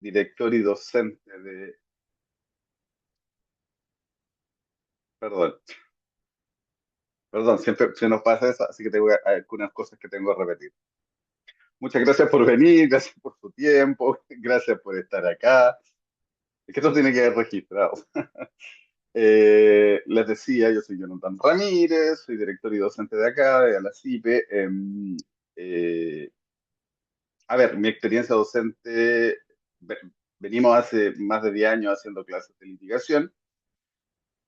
director y docente perdón, perdón, siempre se nos pasa eso, así que tengo algunas cosas que tengo que repetir. Muchas gracias por venir, gracias por su tiempo, gracias por estar acá. Es que esto tiene que quedar registrado. Les decía, yo soy Jonathan Ramírez, soy director y docente de acá, de la CIPE. Eh, a ver, mi experiencia docente, ve- venimos hace más de 10 años haciendo clases de litigación.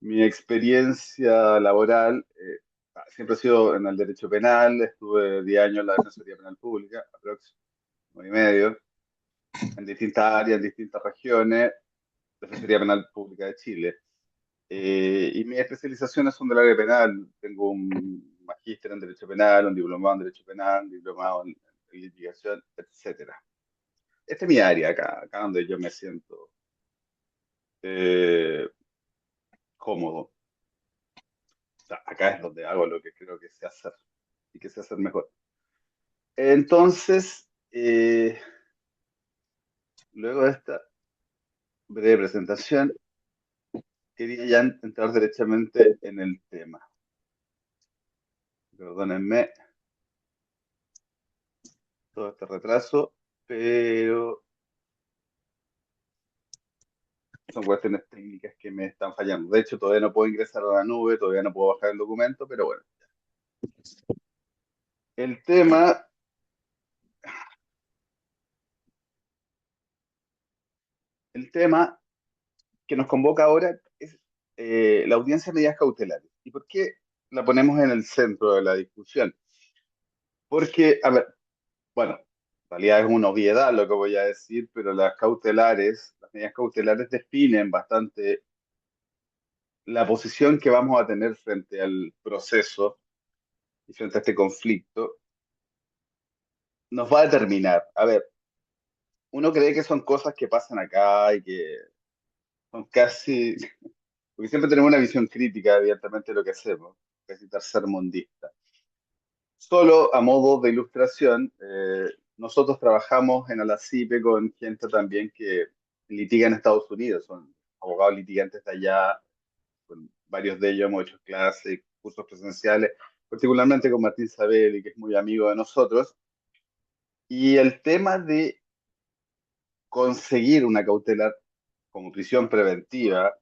Mi experiencia laboral siempre ha sido en el derecho penal, estuve 10 años en la Defensoría Penal Pública, aproximadamente 9 y medio, en distintas áreas, en distintas regiones, Defensoría Penal Pública de Chile. Y mis especializaciones son del área penal. Tengo un magíster en Derecho Penal, un diplomado en Derecho Penal, un diplomado en litigación, etcétera. Esta es mi área acá donde yo me siento eh, cómodo. O sea, acá es donde hago lo que creo que sé hacer y que sé hacer mejor. Entonces, luego de esta breve presentación, quería ya entrar derechamente en el tema. Perdónenme todo este retraso, pero son cuestiones técnicas que me están fallando. De hecho, todavía no puedo ingresar a la nube, todavía no puedo bajar el documento, pero bueno. El tema, el tema que nos convoca ahora es la audiencia de medidas cautelares. ¿Y por qué la ponemos en el centro de la discusión? Porque, a ver, bueno, en realidad es una obviedad lo que voy a decir, pero las medidas cautelares definen bastante la posición que vamos a tener frente al proceso y frente a este conflicto. Nos va a determinar. A ver, uno cree que son cosas que pasan acá y que son casi, porque siempre tenemos una visión crítica, evidentemente, de lo que hacemos, casi tercermundista. Solo a modo de ilustración, nosotros trabajamos en Alacipe con gente también que litiga en Estados Unidos, son abogados litigantes de allá, con varios de ellos hemos hecho clases, cursos presenciales, particularmente con Martín Sabelli, que es muy amigo de nosotros, y el tema de conseguir una cautelar como prisión preventiva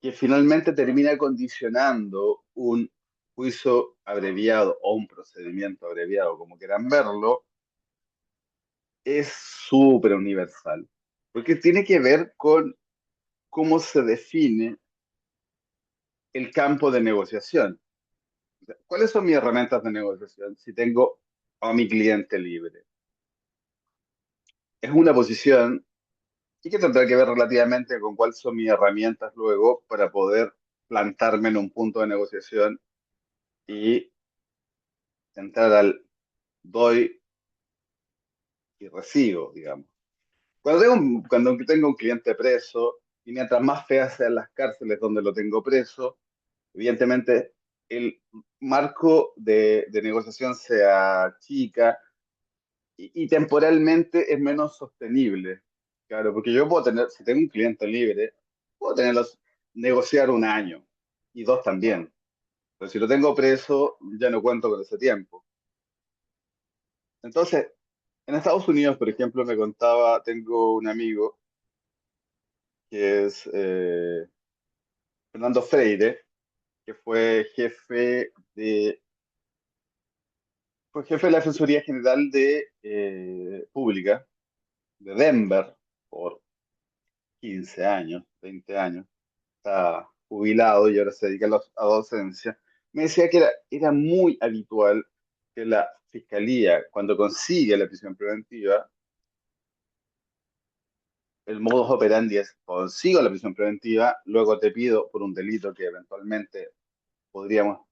que finalmente termina condicionando un juicio abreviado o un procedimiento abreviado, como quieran verlo, es súper universal, porque tiene que ver con cómo se define el campo de negociación. O sea, ¿cuáles son mis herramientas de negociación si tengo a mi cliente libre? Es una posición y que tendrá que ver relativamente con cuáles son mis herramientas luego para poder plantarme en un punto de negociación y entrar al doy y recibo, digamos. Cuando tengo un cliente preso, y mientras más feas sean las cárceles donde lo tengo preso, evidentemente el marco de negociación se achica y temporalmente es menos sostenible. Claro, porque yo puedo tener, si tengo un cliente libre, puedo tenerlos, negociar un año y dos también. Pero si lo tengo preso, ya no cuento con ese tiempo. Entonces, en Estados Unidos, por ejemplo, me contaba, tengo un amigo que es Fernando Freire, que fue jefe de la Defensoría General de Pública de Denver por 15 años, 20 años. Está jubilado y ahora se dedica a docencia. Me decía que era muy habitual que la fiscalía, cuando consigue la prisión preventiva, el modus operandi es consigo la prisión preventiva, luego te pido por un delito que eventualmente podríamos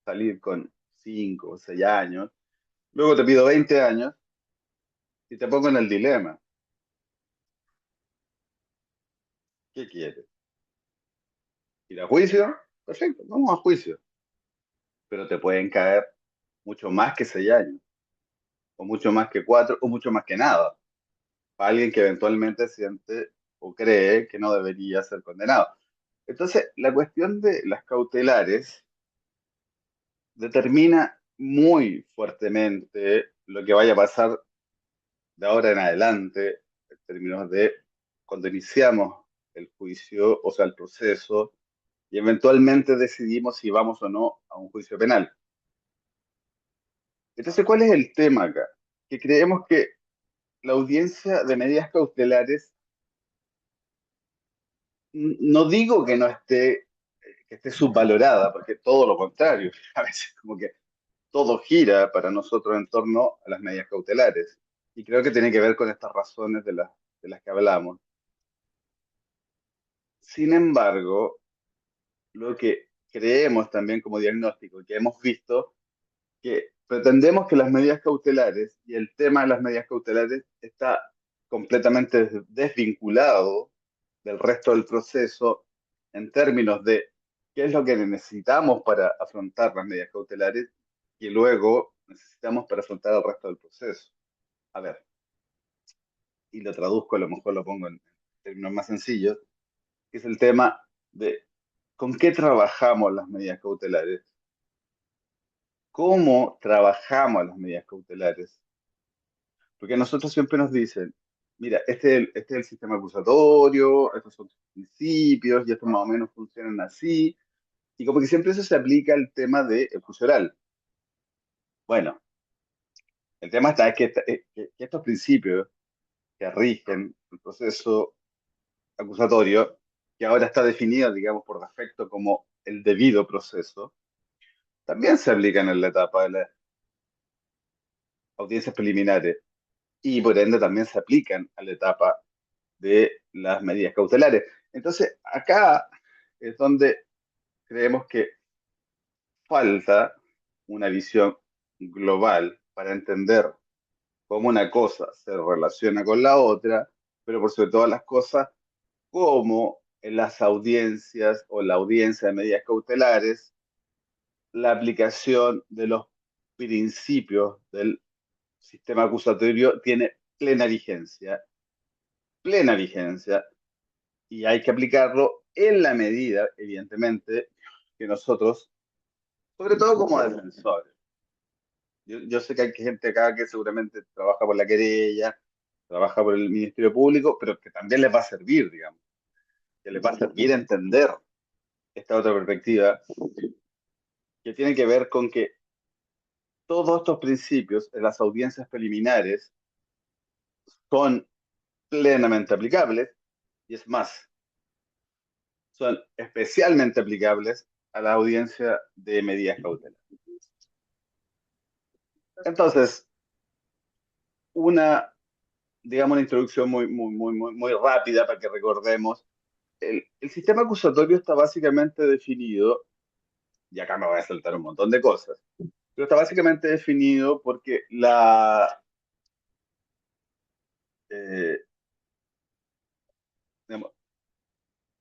salir con 5 o 6 años, luego te pido 20 años y te pongo en el dilema. ¿Qué quieres? ¿Ir a juicio? Perfecto, vamos a juicio. Pero te pueden caer mucho más que 6 años, o mucho más que 4, o mucho más que nada. alguien que eventualmente siente o cree que no debería ser condenado. Entonces, la cuestión de las cautelares determina muy fuertemente lo que vaya a pasar de ahora en adelante, en términos de cuando iniciamos el juicio, o sea, el proceso, y eventualmente decidimos si vamos o no a un juicio penal. Entonces, ¿cuál es el tema acá? Que creemos que la audiencia de medidas cautelares, no digo que esté subvalorada, porque todo lo contrario, a veces como que todo gira para nosotros en torno a las medidas cautelares. Y creo que tiene que ver con estas razones de las que hablamos. Sin embargo, lo que creemos también como diagnóstico y que hemos visto, que pretendemos que las medidas cautelares y el tema de las medidas cautelares está completamente desvinculado del resto del proceso en términos de qué es lo que necesitamos para afrontar las medidas cautelares y luego necesitamos para afrontar el resto del proceso. A ver, y lo traduzco, a lo mejor lo pongo en términos más sencillos, que es el tema de con qué trabajamos las medidas cautelares, cómo trabajamos las medidas cautelares. Porque a nosotros siempre nos dicen, mira, este es el sistema acusatorio, estos son sus principios, y estos más o menos funcionan así, y como que siempre eso se aplica al tema del juicio oral. Bueno, el tema está es que, que estos principios que rigen el proceso acusatorio, que ahora está definido, digamos, por defecto como el debido proceso, también se aplican en la etapa de las audiencias preliminares y por ende también se aplican a la etapa de las medidas cautelares. Entonces, acá es donde creemos que falta una visión global para entender cómo una cosa se relaciona con la otra, pero por sobre todas las cosas, cómo en las audiencias o la audiencia de medidas cautelares, la aplicación de los principios del sistema acusatorio tiene plena vigencia, y hay que aplicarlo en la medida, evidentemente, que nosotros, sobre todo como defensores, yo sé que hay gente acá que seguramente trabaja por la querella, trabaja por el Ministerio Público, pero que también les va a servir, digamos, que les va a servir entender esta otra perspectiva, que tiene que ver con que todos estos principios en las audiencias preliminares son plenamente aplicables, y es más, son especialmente aplicables a la audiencia de medidas cautelares. Entonces, una, digamos, una introducción muy rápida para que recordemos. El sistema acusatorio está básicamente definido, y acá me voy a saltar un montón de cosas, pero está básicamente definido porque eh, digamos,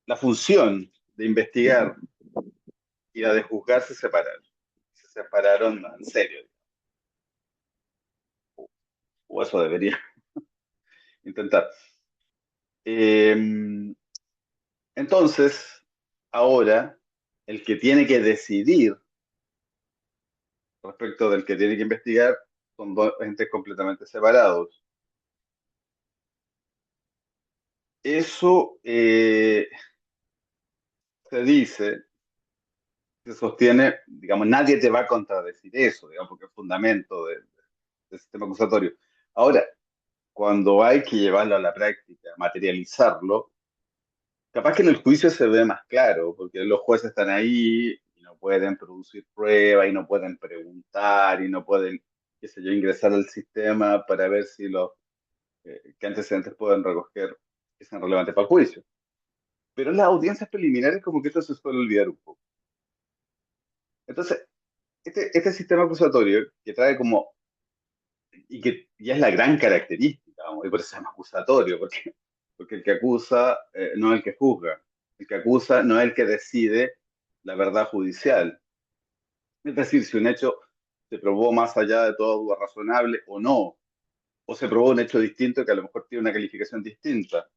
la función de investigar y la de juzgar se separaron. Se separaron en serio, o eso debería intentar. Eh, entonces, ahora, el que tiene que decidir respecto del que tiene que investigar son dos entes completamente separados. Eso se dice, se sostiene, digamos, nadie te va a contradecir eso, digamos, porque es fundamento del sistema acusatorio. Ahora, cuando hay que llevarlo a la práctica, materializarlo, capaz que en el juicio se ve más claro, porque los jueces están ahí y no pueden producir pruebas y no pueden preguntar y no pueden, qué sé yo, ingresar al sistema para ver si los qué antecedentes pueden recoger que sean relevantes para el juicio. Pero en las audiencias preliminares como que esto se suele olvidar un poco. Entonces, este sistema acusatorio que trae como, y que ya es la gran característica, vamos, y por eso se llama acusatorio, porque el que acusa no es el que juzga, el que acusa no es el que decide la verdad judicial. Es decir, si un hecho se probó más allá de todo duda razonable o no. o se probó un hecho distinto que a lo mejor tiene una calificación distinta.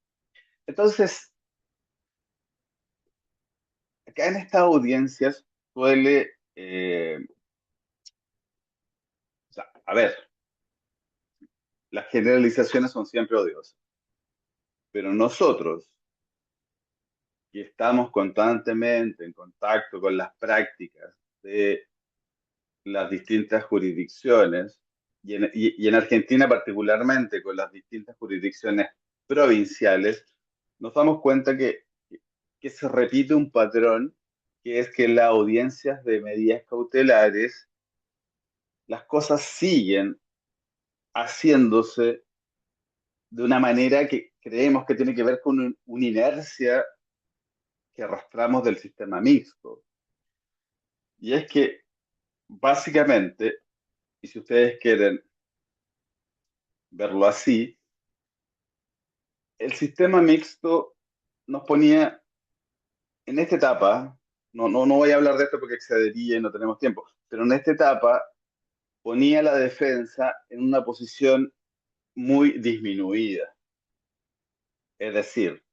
Entonces, acá en estas audiencias suele, o sea, a ver, las generalizaciones son siempre odiosas, pero nosotros que estamos constantemente en contacto con las prácticas de las distintas jurisdicciones, y en Argentina particularmente con las distintas jurisdicciones provinciales, nos damos cuenta que se repite un patrón, que es que en las audiencias de medidas cautelares las cosas siguen haciéndose de una manera que creemos que tiene que ver con una inercia que arrastramos del sistema mixto. Y es que básicamente, y si ustedes quieren verlo así, el sistema mixto nos ponía en esta etapa, no voy a hablar de esto porque excedería y no tenemos tiempo, pero en esta etapa ponía a la defensa en una posición muy disminuida. Es decir,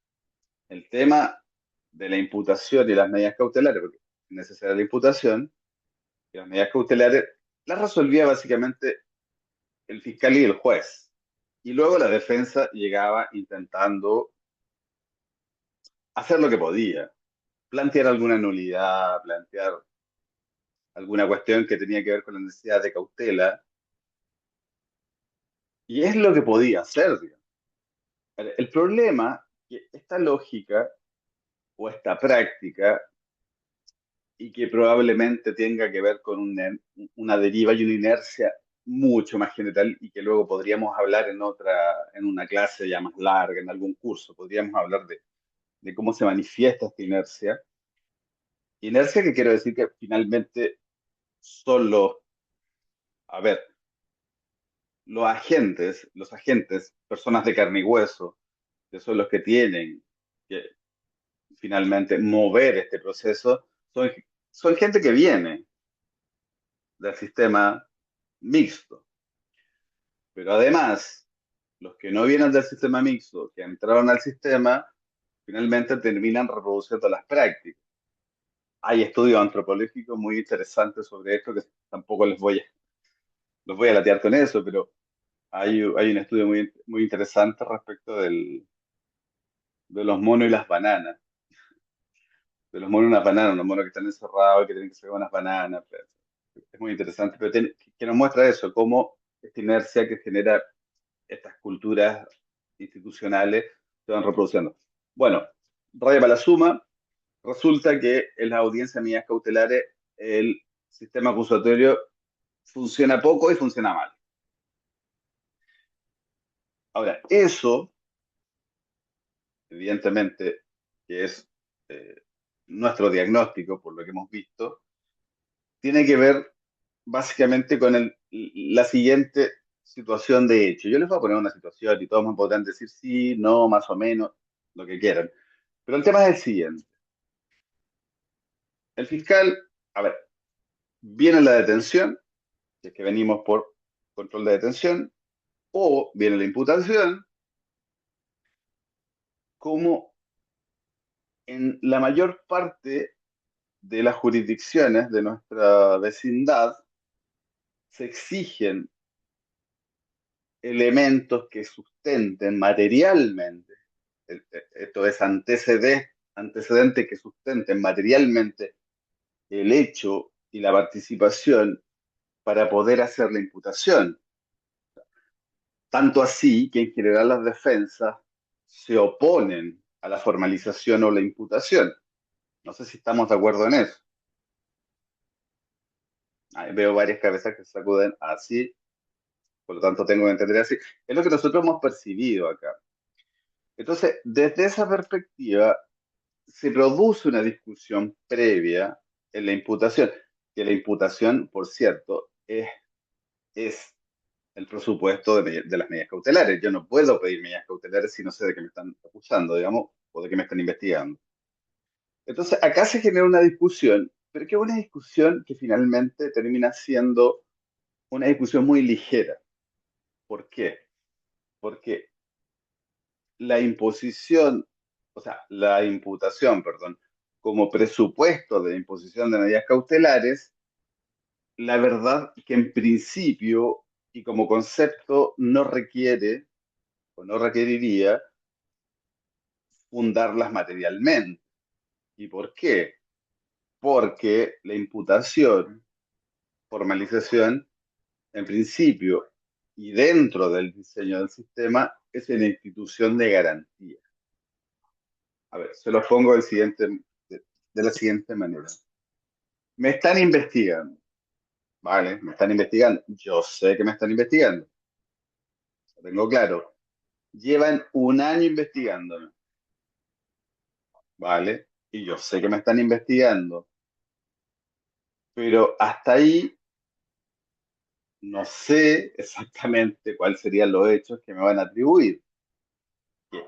el tema de la imputación y las medidas cautelares, porque es necesaria la imputación, y las medidas cautelares las resolvía básicamente el fiscal y el juez. Y luego la defensa llegaba intentando hacer lo que podía, plantear alguna nulidad, plantear alguna cuestión que tenía que ver con la necesidad de cautela, y es lo que podía hacer, digamos. El problema es que esta lógica o esta práctica, y que probablemente tenga que ver con una deriva y una inercia mucho más general, y que luego podríamos hablar en una clase ya más larga, en algún curso, podríamos hablar de cómo se manifiesta esta inercia. Inercia que quiero decir que finalmente son a ver, los agentes, personas de carne y hueso, que son los que tienen que finalmente mover este proceso, son gente que viene del sistema mixto. Pero además, los que no vienen del sistema mixto, que entraron al sistema, finalmente terminan reproduciendo las prácticas. Hay estudios antropológicos muy interesantes sobre esto, que tampoco los voy a latear con eso, pero hay un estudio muy interesante respecto de los monos y las bananas. De los monos y unas bananas, los monos que están encerrados y que tienen que sacar unas bananas. Pues. Es muy interesante, pero que nos muestra eso, cómo esta inercia que genera estas culturas institucionales se van reproduciendo. Bueno, raya para la suma, resulta que en las audiencias de medidas cautelares el sistema acusatorio funciona poco y funciona mal. Ahora, eso, evidentemente, que es eh, nuestro diagnóstico, por lo que hemos visto, tiene que ver básicamente con la siguiente situación de hecho. Yo les voy a poner una situación y todos me podrán decir sí, no, más o menos, lo que quieran. Pero el tema es el siguiente. El fiscal, a ver, viene la detención, si es que venimos por control de detención, o viene la imputación, como en la mayor parte de las jurisdicciones de nuestra vecindad se exigen elementos que sustenten materialmente, esto es antecedentes que sustenten materialmente el hecho y la participación para poder hacer la imputación. Tanto así que en general las defensas se oponen a la formalización o la imputación. No sé si estamos de acuerdo en eso. Ahí veo varias cabezas que se sacuden así, por lo tanto tengo que entender así. Es lo que nosotros hemos percibido acá. Entonces, desde esa perspectiva, se produce una discusión previa en la imputación, que la imputación, por cierto, es el presupuesto de las medidas cautelares. Yo no puedo pedir medidas cautelares si no sé de qué me están acusando, digamos, o de qué me están investigando. Entonces, acá se genera una discusión, pero que es una discusión que finalmente termina siendo una discusión muy ligera. ¿Por qué? porque la imposición, o sea, la imputación, perdón, como presupuesto de imposición de medidas cautelares, la verdad que en principio y como concepto no requiere o no requeriría fundarlas materialmente. ¿Y por qué? Porque la imputación, formalización, en principio y dentro del diseño del sistema, es una institución de garantía. A ver, se los pongo de la siguiente manera. Me están investigando, ¿vale? Me están investigando. Yo sé que me están investigando, lo tengo claro. Llevan un año investigándome, ¿vale? Y yo sé que me están investigando, pero hasta ahí no sé exactamente cuáles serían los hechos que me van a atribuir.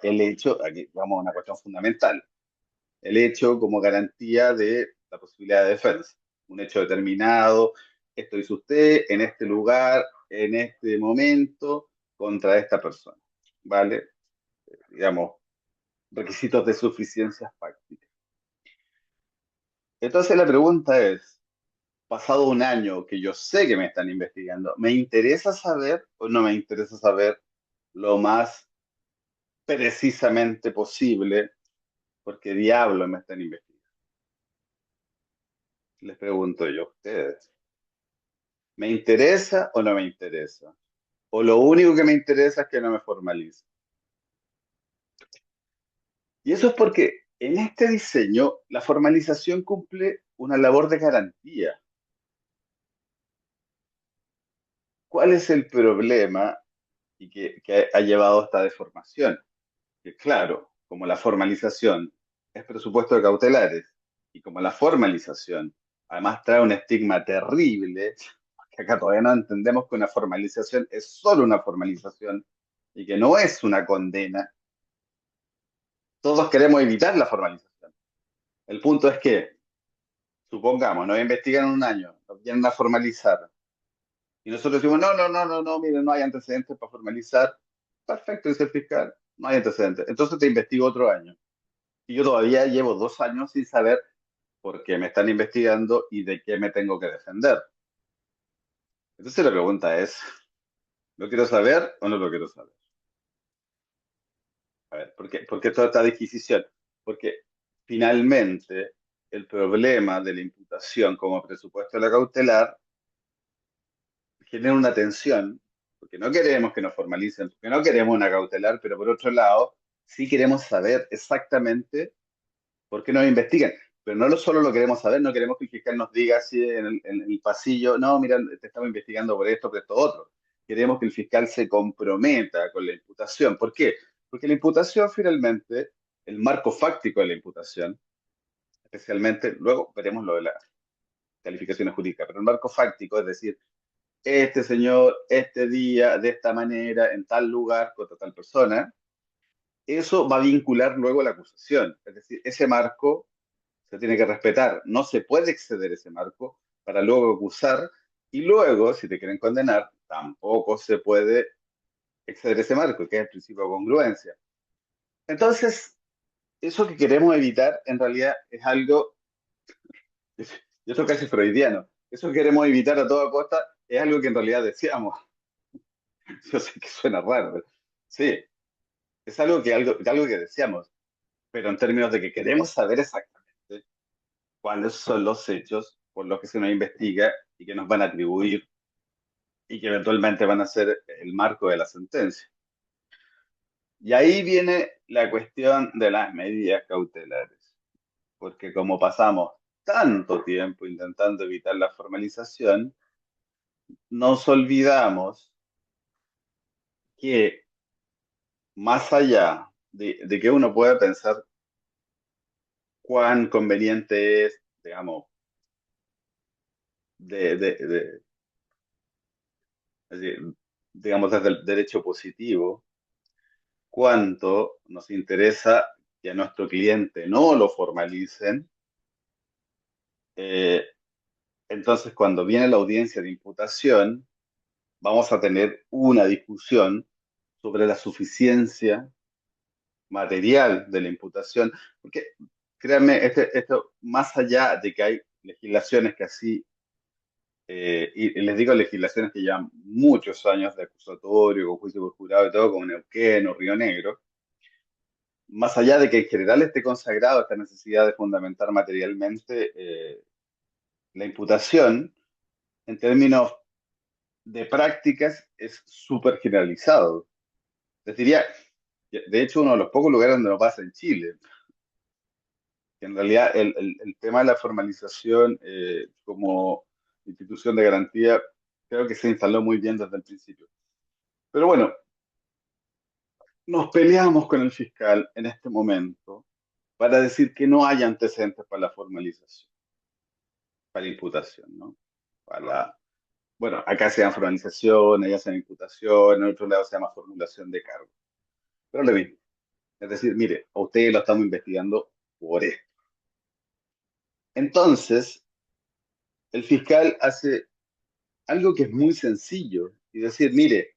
El hecho, aquí vamos a una cuestión fundamental, el hecho como garantía de la posibilidad de defensa. Un hecho determinado, esto hizo usted en este lugar, en este momento, contra esta persona, ¿vale? Digamos, requisitos de suficiencia fáctica. Entonces la pregunta es, pasado un año que yo sé que me están investigando, ¿me interesa saber o no me interesa saber lo más precisamente posible? Porque diablo me están investigando. Les pregunto yo a ustedes, ¿me interesa o no me interesa? O lo único que me interesa es que no me formalice. Y eso es porque en este diseño la formalización cumple una labor de garantía. ¿Cuál es el problema y que ha llevado a esta deformación? Que claro, como la formalización es presupuesto de cautelares y como la formalización además trae un estigma terrible, que acá todavía no entendemos que una formalización es solo una formalización y que no es una condena. Todos queremos evitar la formalización. El punto es que, supongamos, nos investigan un año, nos vienen a formalizar y nosotros decimos, no, no, no, no, no, miren, no hay antecedentes para formalizar. Perfecto, dice el fiscal, no hay antecedentes. Entonces te investigo otro año. Y yo todavía llevo 2 años sin saber por qué me están investigando y de qué me tengo que defender. Entonces la pregunta es, ¿lo quiero saber o no lo quiero saber? A ver, ¿por qué toda esta disquisición? Porque finalmente el problema de la imputación como presupuesto de la cautelar genera una tensión, porque no queremos que nos formalicen, porque no queremos una cautelar, pero por otro lado, sí queremos saber exactamente por qué nos investigan. Pero no solo lo queremos saber, no queremos que el fiscal nos diga así en el pasillo, no, mira, te estamos investigando por esto otro. Queremos que el fiscal se comprometa con la imputación. ¿Por qué? Porque la imputación finalmente, el marco fáctico de la imputación, especialmente, luego veremos lo de las calificaciones jurídicas, pero el marco fáctico, es decir, este señor, este día, de esta manera, en tal lugar, contra tal persona, eso va a vincular luego la acusación. Es decir, ese marco se tiene que respetar. No se puede exceder ese marco para luego acusar y luego, si te quieren condenar, tampoco se puede exceder ese marco, que es el principio de congruencia. Entonces, eso que queremos evitar en realidad es algo, y eso casi freudiano, eso que queremos evitar a toda costa es algo que en realidad deseamos. Yo sé que suena raro, pero sí, es algo que deseamos, pero en términos de que queremos saber exactamente cuáles son los hechos por los que se nos investiga y que nos van a atribuir y que eventualmente van a ser el marco de la sentencia. Y ahí viene la cuestión de las medidas cautelares, porque como pasamos tanto tiempo intentando evitar la formalización, nos olvidamos que más allá de que uno pueda pensar cuán conveniente es, digamos, de, es decir, digamos, desde el derecho positivo, cuánto nos interesa que a nuestro cliente no lo formalicen. eh, entonces, cuando viene la audiencia de imputación, vamos a tener una discusión sobre la suficiencia material de la imputación, porque créanme, esto, más allá de que hay legislaciones que así, y les digo legislaciones que llevan muchos años de acusatorio, con juicio por jurado y todo, como Neuquén o Río Negro, más allá de que en general esté consagrado esta necesidad de fundamentar materialmente la imputación, en términos de prácticas es súper generalizado. Les diría, de hecho, uno de los pocos lugares donde no pasa en Chile, que en realidad el tema de la formalización como institución de garantía creo que se instaló muy bien desde el principio. Pero bueno, nos peleamos con el fiscal en este momento para decir que no hay antecedentes para la formalización, para la imputación, ¿no? Bueno, acá se llama formalización, allá se llama imputación, en otro lado se llama formulación de cargo. Pero lo mismo. Es decir, mire, a usted lo estamos investigando por esto. Entonces, el fiscal hace algo que es muy sencillo y decir, mire,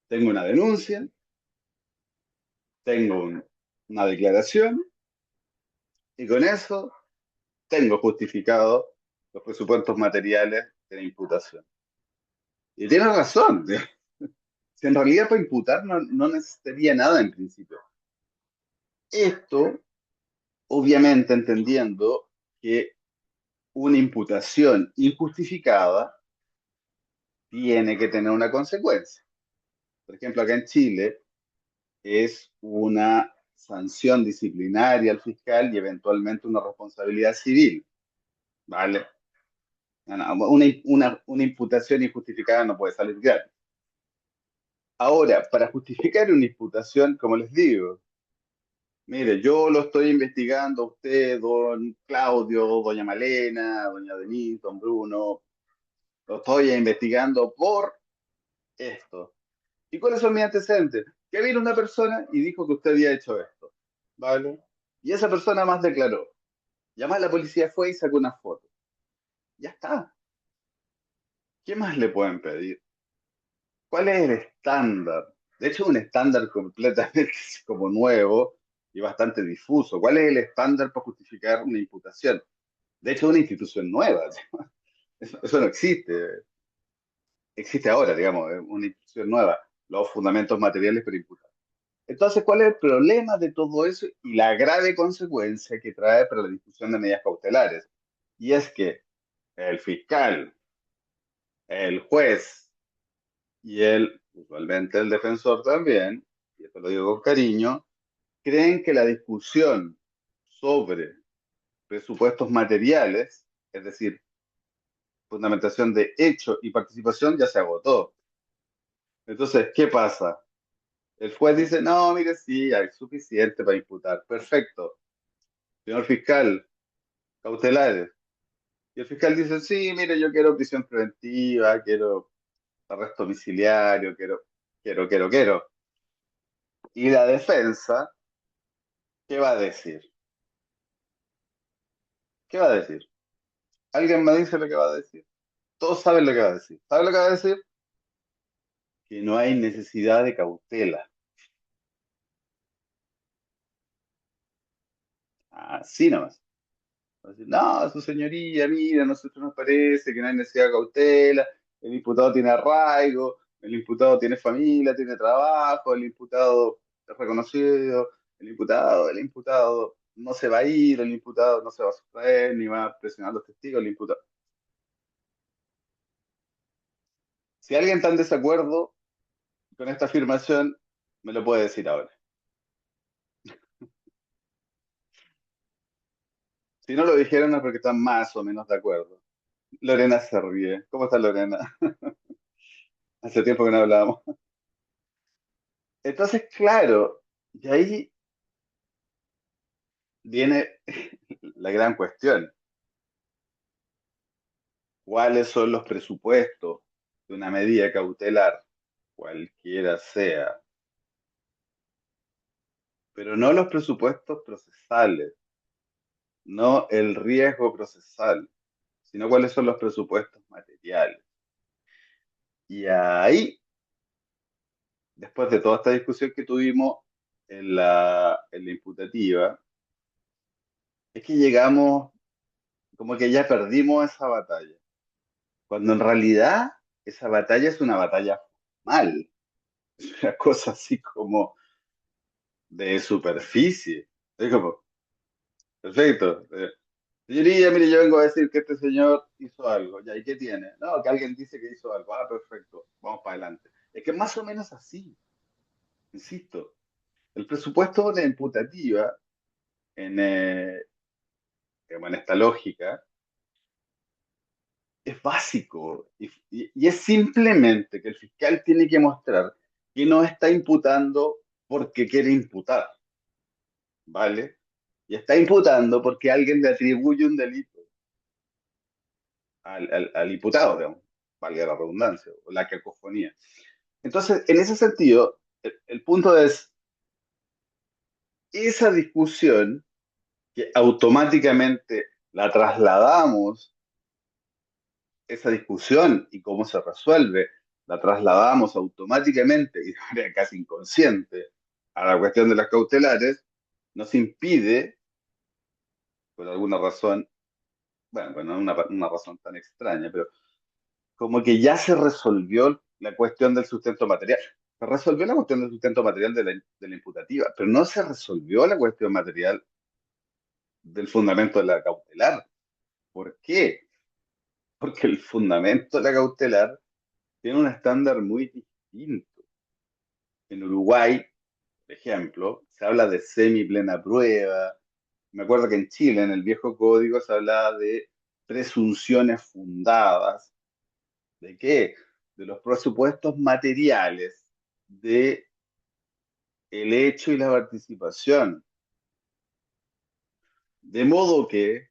tengo una denuncia, tengo una declaración y con eso tengo justificado los presupuestos materiales de la imputación. Y tiene razón. Si en realidad para imputar no necesitaría nada en principio. Esto, obviamente, entendiendo que una imputación injustificada tiene que tener una consecuencia. Por ejemplo, acá en Chile es una sanción disciplinaria al fiscal y eventualmente una responsabilidad civil, ¿vale? Una imputación injustificada no puede salir gratis. Ahora, para justificar una imputación, como les digo, mire, yo lo estoy investigando a usted, don Claudio, doña Malena, doña Denise, don Bruno, lo estoy investigando por esto. ¿Y cuáles son mis antecedentes? Que vino una persona y dijo que usted había hecho esto, ¿vale? Y esa persona más declaró. Y además la policía fue y sacó una foto. Ya está. ¿Qué más le pueden pedir? ¿Cuál es el estándar? De hecho, un estándar completamente como nuevo y bastante difuso. ¿Cuál es el estándar para justificar una imputación? De hecho, es una institución nueva. Eso no existe. Existe ahora, digamos, es una institución nueva. Los fundamentos materiales para imputar. Entonces, ¿cuál es el problema de todo eso y la grave consecuencia que trae para la discusión de medidas cautelares? Y es que el fiscal, el juez usualmente el defensor también, y esto lo digo con cariño, creen que la discusión sobre presupuestos materiales, es decir, fundamentación de hecho y participación, ya se agotó. Entonces, ¿qué pasa? El juez dice, no, mire, sí, hay suficiente para imputar. Perfecto. Señor fiscal, cautelares. Y el fiscal dice, sí, mire, yo quiero prisión preventiva, quiero arresto domiciliario, quiero. Y la defensa, ¿qué va a decir? ¿Qué va a decir? ¿Alguien me dice lo que va a decir? Todos saben lo que va a decir. ¿Saben lo que va a decir? Que no hay necesidad de cautela. Así nomás. Va a decir, no, su señoría, mira, a nosotros nos parece que no hay necesidad de cautela, el imputado tiene arraigo, el imputado tiene familia, tiene trabajo, el imputado es reconocido, el imputado no se va a ir, el imputado no se va a sustraer, ni va a presionar a los testigos, el imputado. Si alguien está en desacuerdo con esta afirmación, me lo puede decir ahora. Si no lo dijeron es porque están más o menos de acuerdo. Lorena se ríe. ¿Cómo está Lorena? Hace tiempo que no hablábamos. Entonces, claro, y ahí viene la gran cuestión. ¿Cuáles son los presupuestos de una medida cautelar, cualquiera sea? Pero no los presupuestos procesales, no el riesgo procesal, sino cuáles son los presupuestos materiales. Y ahí después de toda esta discusión que tuvimos en la imputativa, es que llegamos, como que ya perdimos esa batalla, cuando en realidad esa batalla es una batalla formal, es una cosa así como de superficie. Es como, perfecto. Señoría, mire, yo vengo a decir que este señor hizo algo. Ya, ¿y qué tiene? No, que alguien dice que hizo algo. Ah, perfecto. Vamos para adelante. Es que más o menos así, insisto. El presupuesto de la imputativa, en, digamos, en esta lógica, es básico. Y es simplemente que el fiscal tiene que mostrar que no está imputando porque quiere imputar, ¿vale? Y está imputando porque alguien le atribuye un delito al imputado, digamos, valga la redundancia, o la cacofonía. Entonces, en ese sentido, el punto es esa discusión que automáticamente la trasladamos, esa discusión y cómo se resuelve, la trasladamos automáticamente y de manera casi inconsciente a la cuestión de las cautelares, nos impide, por alguna razón, bueno, no una razón tan extraña, pero como que ya se resolvió la cuestión del sustento material. Se resolvió la cuestión del sustento material de la imputativa, pero no se resolvió la cuestión material del fundamento de la cautelar. ¿Por qué? Porque el fundamento de la cautelar tiene un estándar muy distinto. En Uruguay, por ejemplo, se habla de semiplena prueba. Me acuerdo que en Chile, en el viejo código, se hablaba de presunciones fundadas. ¿De qué? De los presupuestos materiales de el hecho y la participación. De modo que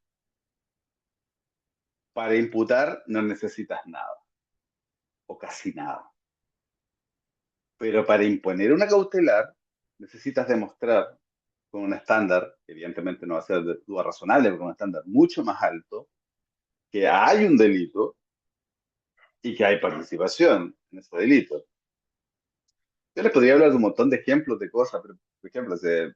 para imputar no necesitas nada o casi nada. Pero para imponer una cautelar necesitas demostrar con un estándar, que evidentemente no va a ser de duda razonable, pero con un estándar mucho más alto, que hay un delito y que hay participación en ese delito. Yo les podría hablar de un montón de ejemplos de cosas, pero, por ejemplo, hace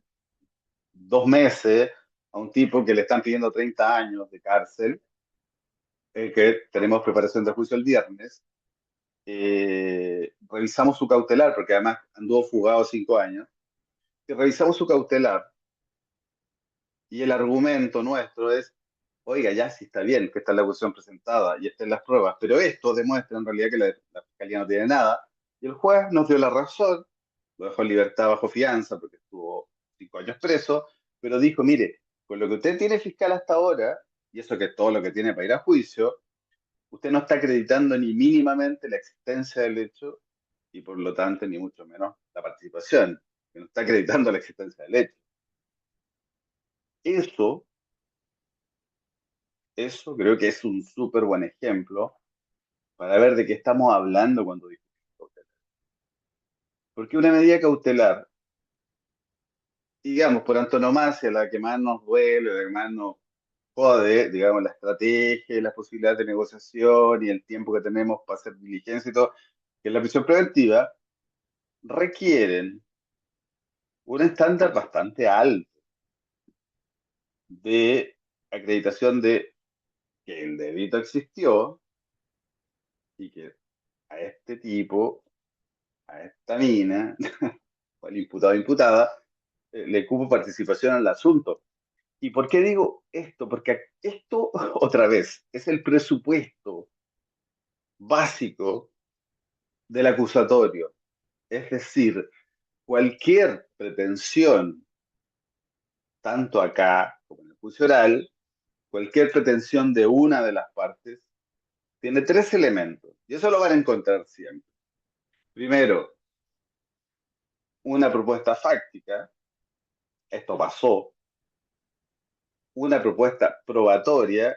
2 meses a un tipo que le están pidiendo 30 años de cárcel, que tenemos preparación de juicio el viernes, revisamos su cautelar, porque además anduvo fugado 5 años, y revisamos su cautelar y el argumento nuestro es, oiga, ya sí está bien que está la acusación presentada y estén las pruebas, pero esto demuestra en realidad que la fiscalía no tiene nada, y el juez nos dio la razón, lo dejó en libertad bajo fianza porque estuvo 5 años preso, pero dijo, mire, con lo que usted tiene fiscal hasta ahora, y eso que es todo lo que tiene para ir a juicio, usted no está acreditando ni mínimamente la existencia del hecho y por lo tanto ni mucho menos la participación, que no está acreditando la existencia del hecho. Eso, eso creo que es un súper buen ejemplo para ver de qué estamos hablando cuando discutimos cautelar. Porque una medida cautelar, digamos, por antonomasia, la que más nos duele, la que más nos jode, digamos, la estrategia y las posibilidades de negociación y el tiempo que tenemos para hacer diligencia y todo, que es la prisión preventiva, requieren un estándar bastante alto de acreditación de que el delito existió y que a este tipo, a esta mina, o al imputado o imputada, le cupo participación al asunto. ¿Y por qué digo esto? Porque esto, otra vez, es el presupuesto básico del acusatorio. Es decir, cualquier pretensión, tanto acá como en el juicio oral, cualquier pretensión de una de las partes, tiene tres elementos. Y eso lo van a encontrar siempre. Primero, una propuesta fáctica, esto pasó. Una propuesta probatoria,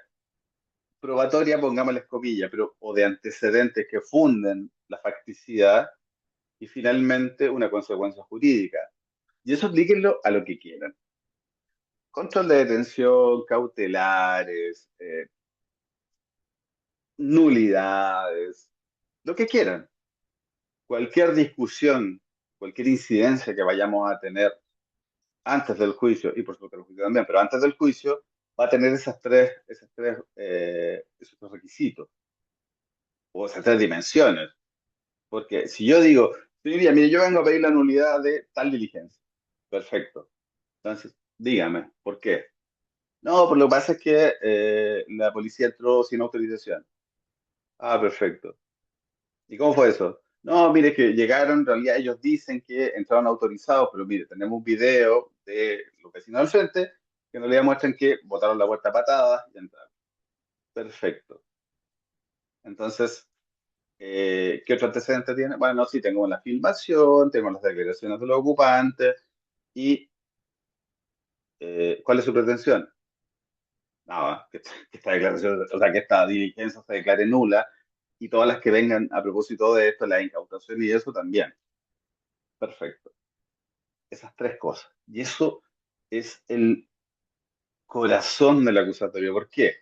probatoria, pongámosles comillas, pero o de antecedentes que funden la facticidad, y finalmente una consecuencia jurídica. Y eso aplíquenlo a lo que quieran. Control de detención, cautelares, nulidades, lo que quieran. Cualquier discusión. cualquier incidencia que vayamos a tener antes del juicio, y por supuesto el juicio también, pero antes del juicio, va a tener esos tres requisitos, o esas tres dimensiones. Porque si yo digo, señoría, mire, yo vengo a pedir la nulidad de tal diligencia. Perfecto. Entonces, dígame, ¿por qué? No, pues lo que pasa es que la policía entró sin autorización. Ah, perfecto. ¿Y cómo fue eso? No, mire que llegaron, en realidad ellos dicen que entraron autorizados, pero mire, tenemos un video de los vecinos del frente que en realidad muestran que botaron la puerta a patadas y entraron. Perfecto. Entonces, ¿qué otro antecedente tiene? Bueno, sí, tengo la filmación, tengo las declaraciones de los ocupantes y ¿cuál es su pretensión? No, que esta declaración, o sea, que esta diligencia se declare nula y todas las que vengan a propósito de esto, la incautación y eso también. Perfecto. Esas tres cosas. Y eso es el corazón del acusatorio. ¿Por qué?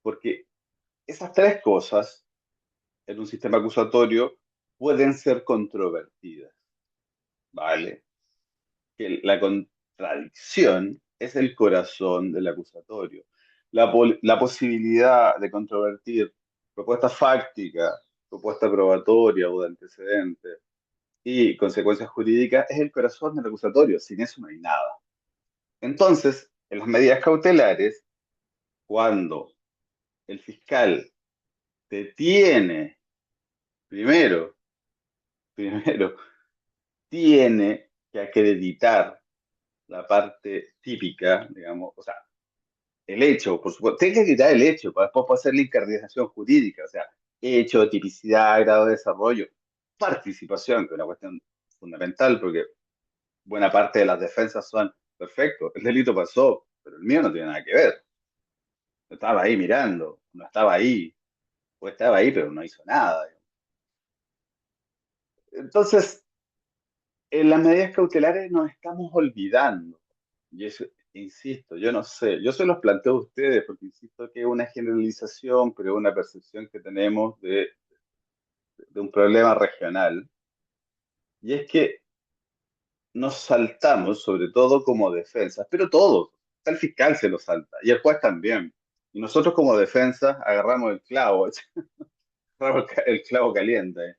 Porque esas tres cosas en un sistema acusatorio pueden ser controvertidas, ¿vale? Que la contradicción es el corazón del acusatorio. La posibilidad de controvertir propuesta fáctica, propuesta probatoria o de antecedentes y consecuencias jurídicas es el corazón del acusatorio. Sin eso no hay nada. Entonces, en las medidas cautelares, cuando el fiscal te tiene, primero, primero, tiene que acreditar la parte típica, digamos, o sea, el hecho, por supuesto, tiene que acreditar el hecho, para después hacer la incardinación jurídica, o sea, hecho, tipicidad, grado de desarrollo, participación, que es una cuestión fundamental, porque buena parte de las defensas son, perfecto, el delito pasó, pero el mío no tiene nada que ver. No estaba ahí mirando, no estaba ahí, o estaba ahí, pero no hizo nada. Entonces, en las medidas cautelares nos estamos olvidando. Y eso, insisto, yo no sé, yo se los planteo a ustedes porque insisto que es una generalización, pero es una percepción que tenemos de un problema regional. Y es que nos saltamos, sobre todo como defensa, pero todos, el fiscal se lo salta y el juez también. Y nosotros como defensa agarramos el clavo, agarramos el clavo caliente.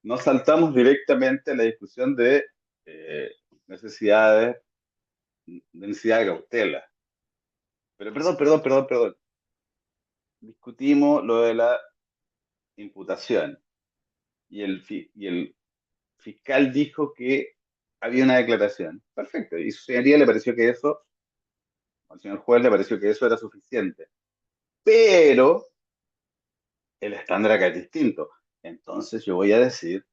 Nos saltamos directamente a la discusión de eh, necesidades, de necesidad de cautela. Pero perdón. Discutimos lo de la imputación y el fiscal dijo que había una declaración. Perfecto. Y su señoría le pareció que eso, al señor juez le pareció que eso era suficiente. Pero el estándar acá es distinto. Entonces yo voy a decir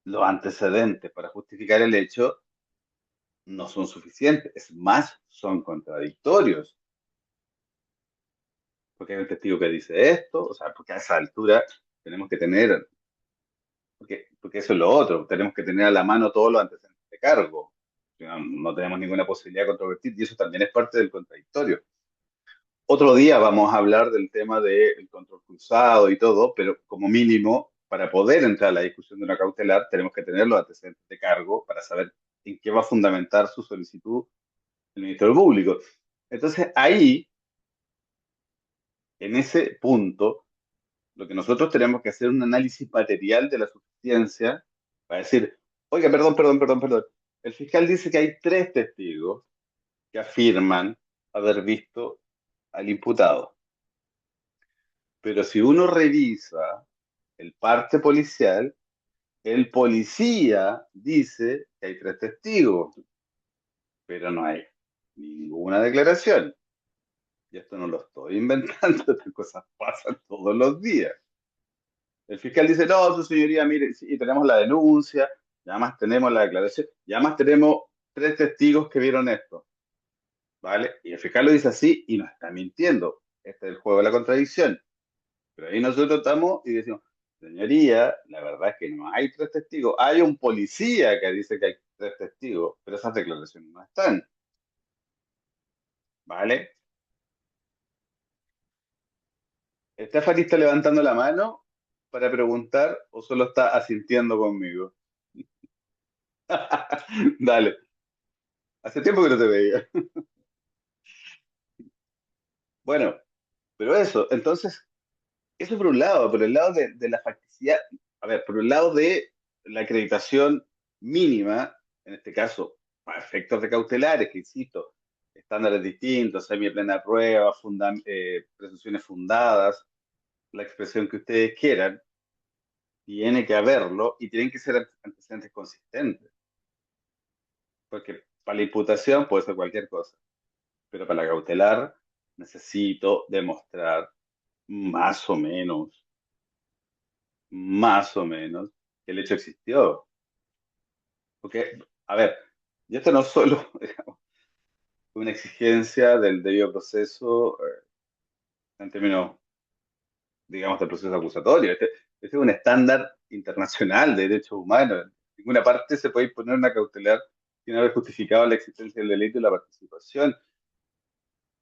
los antecedentes para justificar el hecho no son suficientes. Es más, son contradictorios. Porque hay un testigo que dice esto, o sea, porque a esa altura tenemos que tener, porque eso es lo otro, tenemos que tener a la mano todos los antecedentes de cargo. No, no tenemos ninguna posibilidad de controvertir y eso también es parte del contradictorio. Otro día vamos a hablar del tema del control cruzado y todo, pero como mínimo, para poder entrar a la discusión de una cautelar, tenemos que tener los antecedentes de cargo para saber en qué va a fundamentar su solicitud el Ministerio Público. Entonces, ahí, en ese punto, lo que nosotros tenemos que hacer es un análisis material de la suficiencia para decir, oiga, perdón. El fiscal dice que hay tres testigos que afirman haber visto al imputado. Pero si uno revisa el parte policial, el policía dice que hay tres testigos, pero no hay ninguna declaración. Y esto no lo estoy inventando, estas cosas pasan todos los días. El fiscal dice, no, su señoría, mire, sí, tenemos la denuncia, y además tenemos la declaración, y además tenemos tres testigos que vieron esto, ¿vale? Y el fiscal lo dice así y nos está mintiendo. Este es el juego de la contradicción. Pero ahí nosotros estamos y decimos, señoría, la verdad es que no hay tres testigos. Hay un policía que dice que hay tres testigos, pero esas declaraciones no están, ¿vale? ¿Stephanie está levantando la mano para preguntar o solo está asintiendo conmigo? Dale, hace tiempo que no te veía. Bueno, pero eso, entonces, eso por un lado, por el lado de la facticidad, a ver, por un lado de la acreditación mínima, en este caso, para efectos de cautelares, que insisto, estándares distintos, semi-plena prueba, presunciones fundadas, la expresión que ustedes quieran, tiene que haberlo y tienen que ser antecedentes consistentes, porque para la imputación puede ser cualquier cosa, pero para la cautelar necesito demostrar más o menos, más o menos, que el hecho existió. Porque, a ver, y esto no es solo digamos, una exigencia del debido proceso en términos, digamos, del proceso acusatorio. Este es un estándar internacional de derechos humanos. En ninguna parte se puede imponer una cautelar sin haber justificado la existencia del delito y la participación.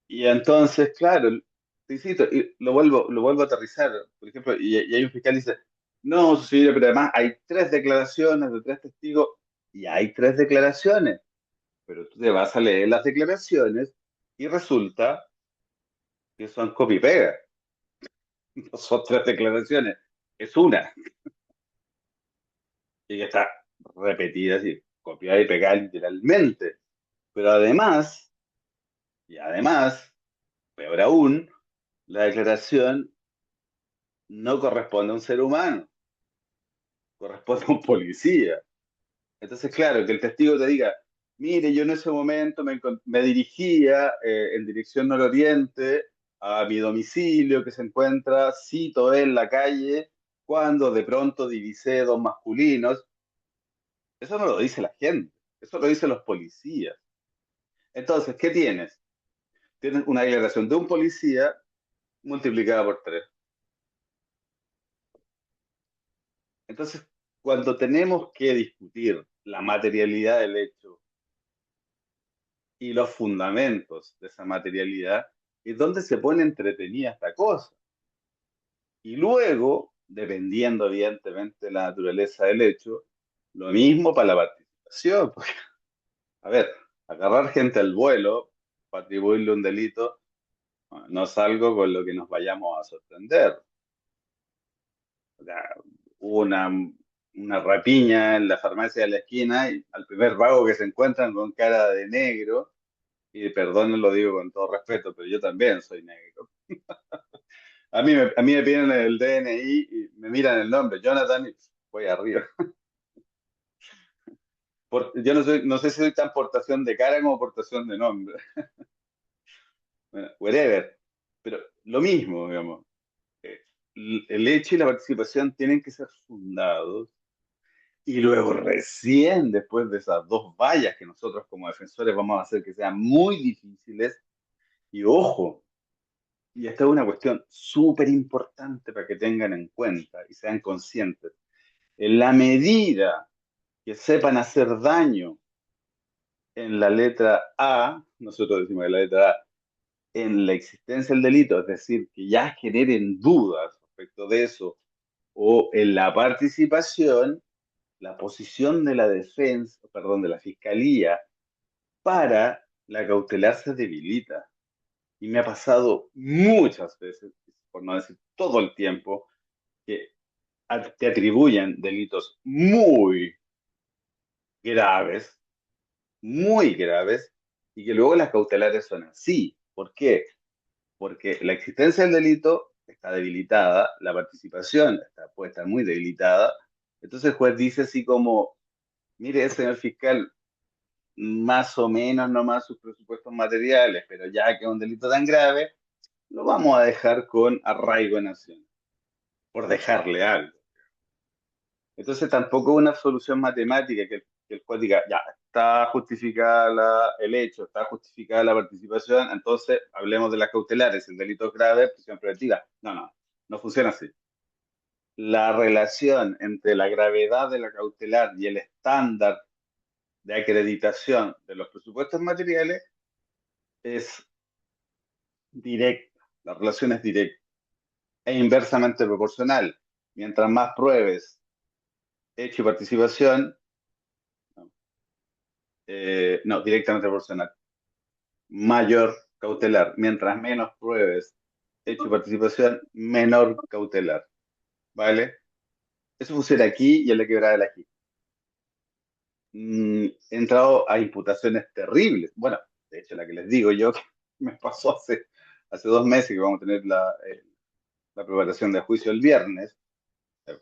Y entonces, claro, te insisto, y lo vuelvo a aterrizar, por ejemplo, y hay un fiscal que dice, no, sí, pero además hay tres declaraciones de tres testigos, y hay tres declaraciones, pero tú te vas a leer las declaraciones y resulta que son copy y pega, no son tres declaraciones, es una, y que está repetida así, copiada y pegada literalmente. Pero además, y además, peor aún, la declaración no corresponde a un ser humano, corresponde a un policía. Entonces, claro, que el testigo te diga, mire, yo en ese momento me dirigía en dirección nororiente a mi domicilio que se encuentra, cito, en la calle, cuando de pronto divisé dos masculinos. Eso no lo dice la gente, eso lo dicen los policías. Entonces, ¿qué tienes? Tienes una declaración de un policía multiplicada por tres. Entonces, cuando tenemos que discutir la materialidad del hecho y los fundamentos de esa materialidad, es donde se pone entretenida esta cosa. Y luego, dependiendo evidentemente de la naturaleza del hecho, lo mismo para la participación. Porque, a ver, agarrar gente al vuelo para atribuirle un delito no es algo con lo que nos vayamos a sorprender. O sea, hubo una rapiña en la farmacia de la esquina y al primer vago que se encuentran con cara de negro, y perdón, lo digo con todo respeto, pero yo también soy negro. A mí me piden el DNI y me miran el nombre, Jonathan, y voy arriba. Yo no sé si soy tan portación de cara como portación de nombre. Bueno, whatever. Pero lo mismo, digamos. eh, el hecho y la participación tienen que ser fundados y luego recién después de esas dos vallas que nosotros como defensores vamos a hacer que sean muy difíciles, y ojo, y esta es una cuestión súper importante para que tengan en cuenta y sean conscientes, en la medida que sepan hacer daño en la letra A, nosotros decimos en la letra A, en la existencia del delito, es decir, que ya generen dudas respecto de eso, o en la participación, la posición de la defensa, perdón, de la fiscalía para la cautelar se debilita. Y me ha pasado muchas veces, por no decir todo el tiempo, que te atribuyen delitos graves, muy graves, y que luego las cautelares son así. ¿Por qué? Porque la existencia del delito está debilitada, la participación puede estar muy debilitada. Entonces el juez dice así como, mire, señor fiscal, más o menos nomás sus presupuestos materiales, pero ya que es un delito tan grave, lo vamos a dejar con arraigo en acción, por dejarle algo. Entonces tampoco es una solución matemática que el juez diga, ya, está justificada el hecho, está justificada la participación, entonces hablemos de las cautelares, el delito es grave, prisión preventiva. No, no, no funciona así. La relación entre la gravedad de la cautelar y el estándar de acreditación de los presupuestos materiales es directa, la relación es directa e inversamente proporcional. Mientras más pruebes hecho y participación, no, directamente proporcional. Mayor cautelar. Mientras menos pruebes hecho y participación, menor cautelar. ¿Vale? Eso funciona aquí y en la quebrada del ají. He entrado a imputaciones terribles. Bueno, de hecho, la que les digo yo, que me pasó hace 2 meses que vamos a tener la preparación de juicio el viernes, eh,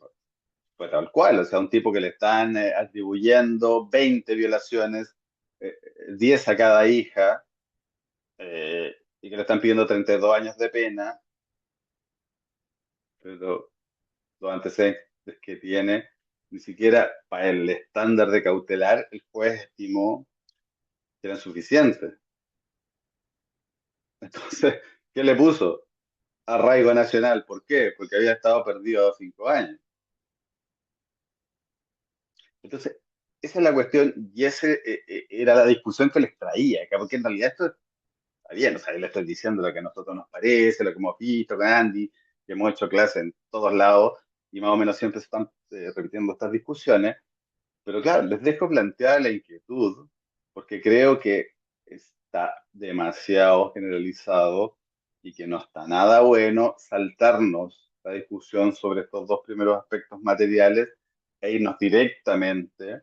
fue tal cual, o sea, un tipo que le están atribuyendo 20 violaciones, 10 a cada hija, y que le están pidiendo 32 años de pena, pero los antecedentes que tiene, ni siquiera para el estándar de cautelar, el juez estimó que eran suficientes. Entonces, ¿qué le puso? Arraigo nacional. ¿Por qué? Porque había estado perdido 5 años. Entonces, esa es la cuestión y ese era la discusión que les traía, acá, porque en realidad esto está bien, o sea, yo le estoy diciendo lo que a nosotros nos parece, lo que hemos visto con Andy, que hemos hecho clases en todos lados y más o menos siempre se están repitiendo estas discusiones. Pero claro, les dejo planteada la inquietud, porque creo que está demasiado generalizado y que no está nada bueno saltarnos la discusión sobre estos dos primeros aspectos materiales e irnos directamente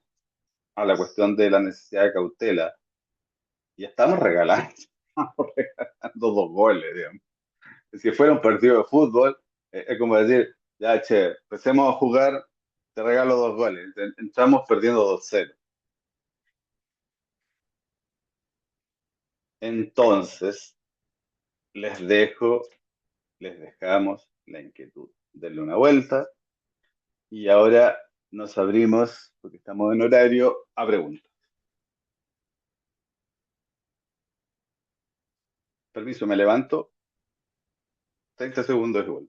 a la cuestión de la necesidad de cautela. Y estamos regalando, estamos regalando 2 goles, digamos. Si fuera un partido de fútbol, es como decir, ya, che, empecemos a jugar, te regalo 2 goles. Entramos perdiendo 2-0. Entonces, les dejo, les dejamos la inquietud. Denle una vuelta y ahora nos abrimos, porque estamos en horario, a preguntas. Permiso, me levanto. 30 segundos igual.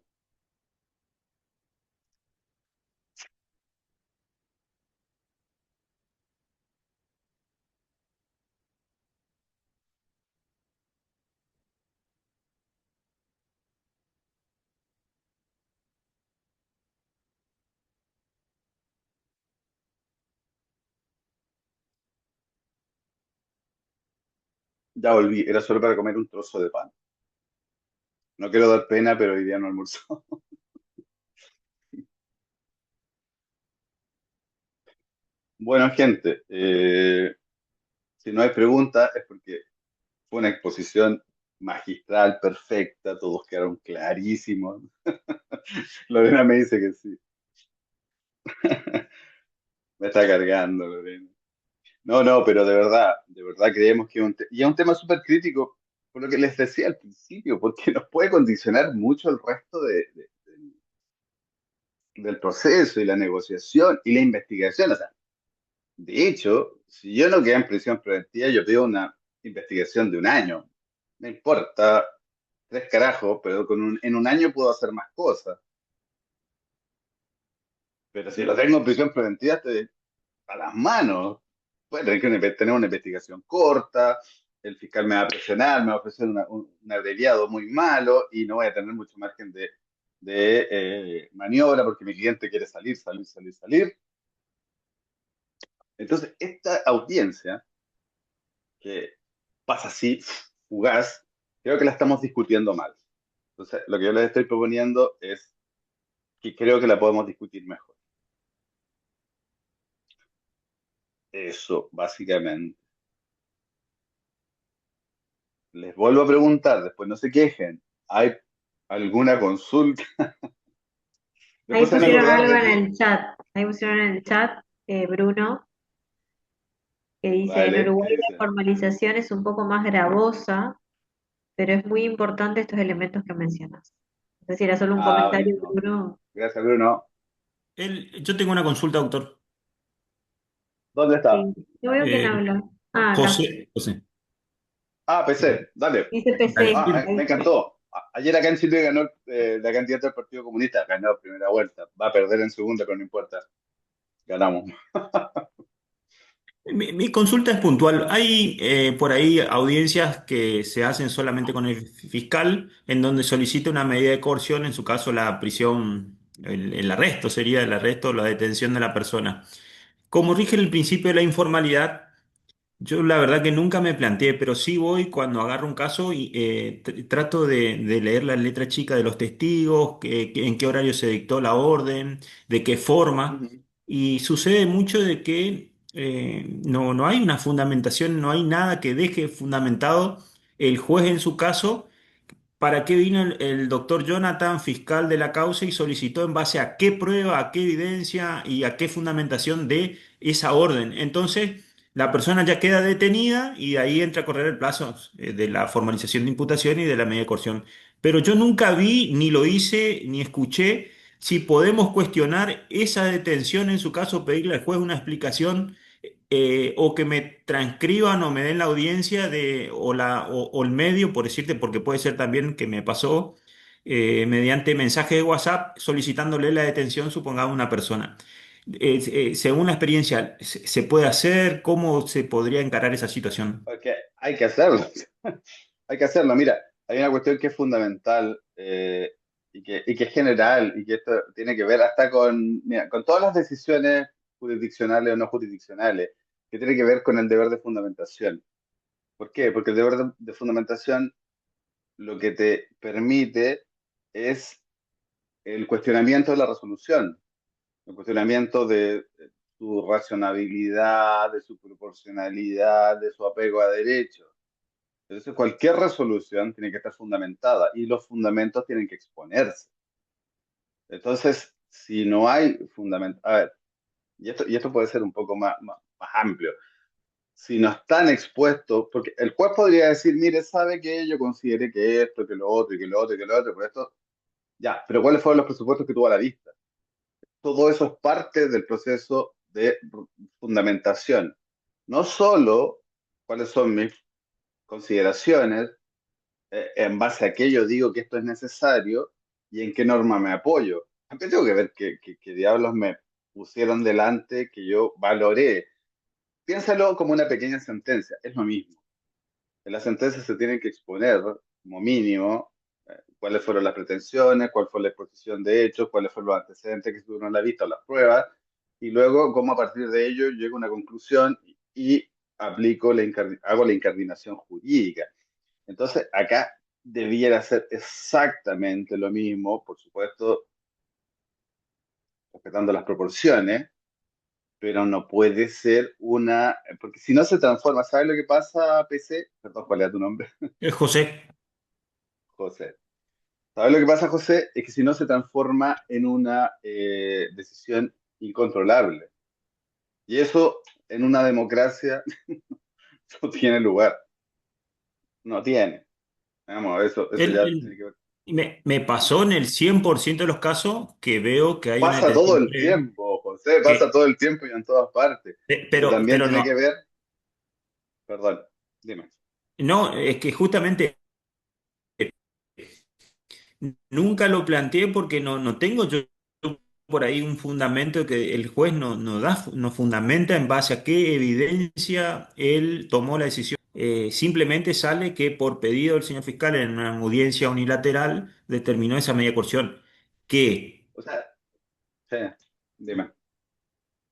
Ya volví, era solo para comer un trozo de pan. No quiero dar pena, pero hoy día no almuerzo. Bueno, gente, si no hay preguntas es porque fue una exposición magistral, perfecta, todos quedaron clarísimos. Lorena me dice que sí. Me está cargando, Lorena. No, no, pero de verdad creemos que y es un tema súper crítico, por lo que les decía al principio, porque nos puede condicionar mucho el resto del proceso y la negociación y la investigación. O sea, de hecho, si yo no quedé en prisión preventiva, yo pido una investigación de un año. No importa, 3 carajos, pero en un año puedo hacer más cosas. Pero si lo tengo en prisión preventiva, estoy a las manos. Puede tener que tener una investigación corta, el fiscal me va a presionar, me va a ofrecer un abreviado muy malo y no voy a tener mucho margen de maniobra porque mi cliente quiere salir, salir, salir, salir. Entonces, esta audiencia, que pasa así, fugaz, creo que la estamos discutiendo mal. Entonces, lo que yo les estoy proponiendo es que creo que la podemos discutir mejor. Eso, básicamente. Les vuelvo a preguntar, después no se quejen. ¿Hay alguna consulta? Ahí Después se van a pusieron acordar algo de en mí. el chat. Ahí pusieron en el chat, Bruno, que dice, en Vale, ¿qué Uruguay la dice? formalización es un poco más gravosa, pero es muy importante estos elementos que mencionas. Es decir, era solo un Ah, comentario, buenísimo. Bruno. Gracias, Bruno. Yo tengo una consulta, doctor. ¿Dónde está? Sí. No veo quién Eh, habla. Ah, acá. José. Ah, Eh, PC, dale. Dice dale. PC. Ah, me Ahí. encantó. Ayer acá en Chile ganó la candidata del Partido Comunista, ganó primera vuelta. Va a perder en segunda, pero no importa. Ganamos. Mi consulta es puntual. Hay por ahí audiencias que se hacen solamente con el fiscal, en donde solicita una medida de coerción, en su caso la prisión, el arresto sería el arresto o la detención de la persona. Como rige el principio de la informalidad, Yo la verdad que nunca me planteé, pero sí voy cuando agarro un caso y trato de leer la letra chica de los testigos, en qué horario se dictó la orden, de qué forma. Ujú. Y sucede mucho de que no hay una fundamentación, no hay nada que deje fundamentado el juez en su caso. ¿Para qué vino el doctor Jonathan, fiscal de la causa, y solicitó en base a qué prueba, a qué evidencia y a qué fundamentación de esa orden? Entonces, la persona ya queda detenida y de ahí entra a correr el plazo de la formalización de imputación y de la medida de coerción. Pero yo nunca vi, ni lo hice, ni escuché si podemos cuestionar esa detención, en su caso, pedirle al juez una explicación o que me transcriban o me den la audiencia o el medio, por decirte, porque puede ser también que me pasó mediante mensaje de WhatsApp solicitándole la detención, supongamos, a una persona. Según la experiencia, ¿se puede hacer? ¿Cómo se podría encarar esa situación? Porque hay que hacerlo. Hay que hacerlo. Mira, hay una cuestión que es fundamental y que es general y que esto tiene que ver hasta con, mira, con todas las decisiones jurisdiccionales o no jurisdiccionales, que tiene que ver con el deber de fundamentación. ¿Por qué? Porque el deber de fundamentación lo que te permite es el cuestionamiento de la resolución, el cuestionamiento de su racionalidad, de su proporcionalidad, de su apego a derechos. Entonces, cualquier resolución tiene que estar fundamentada y los fundamentos tienen que exponerse. Entonces, si no hay fundamento, a ver, y esto puede ser un poco más amplio. Si no están expuestos, porque el juez podría decir, mire, sabe que yo consideré que esto, que lo otro, y que lo otro, y que lo otro, por esto, ya, pero ¿cuáles fueron los presupuestos que tuvo a la vista? Todo eso es parte del proceso de fundamentación. No solo cuáles son mis consideraciones, en base a qué yo digo que esto es necesario y en qué norma me apoyo. También tengo que ver qué diablos me pusieron delante que yo valoré. Piénsalo como una pequeña sentencia, es lo mismo. En la sentencia se tienen que exponer, como mínimo, cuáles fueron las pretensiones, cuál fue la exposición de hechos, cuáles fueron los antecedentes que estuvieron a la vista o las pruebas, y luego cómo a partir de ello llego a una conclusión y hago la incardinación jurídica. Entonces, acá debiera ser exactamente lo mismo, por supuesto, respetando las proporciones, pero no puede ser porque si no se transforma, ¿sabes lo que pasa, PC? Perdón, ¿cuál era tu nombre? José. José. ¿Sabes lo que pasa, José? Es que si no se transforma en una decisión incontrolable. Y eso en una democracia no tiene lugar. No tiene. Vamos, eso El- ya tiene el- que ver. me pasó en el 100% de los casos que veo que hay una Pasa todo detención el previa, tiempo, José, pasa que, todo el tiempo y en todas partes. Pero también pero tiene que no, ver, perdón, dime. no, es que justamente nunca lo planteé porque no tengo yo por ahí un fundamento que el juez no fundamenta en base a qué evidencia él tomó la decisión. Simplemente sale que por pedido del señor fiscal en una audiencia unilateral determinó esa medida de coerción. Que, O sea, sí, dime.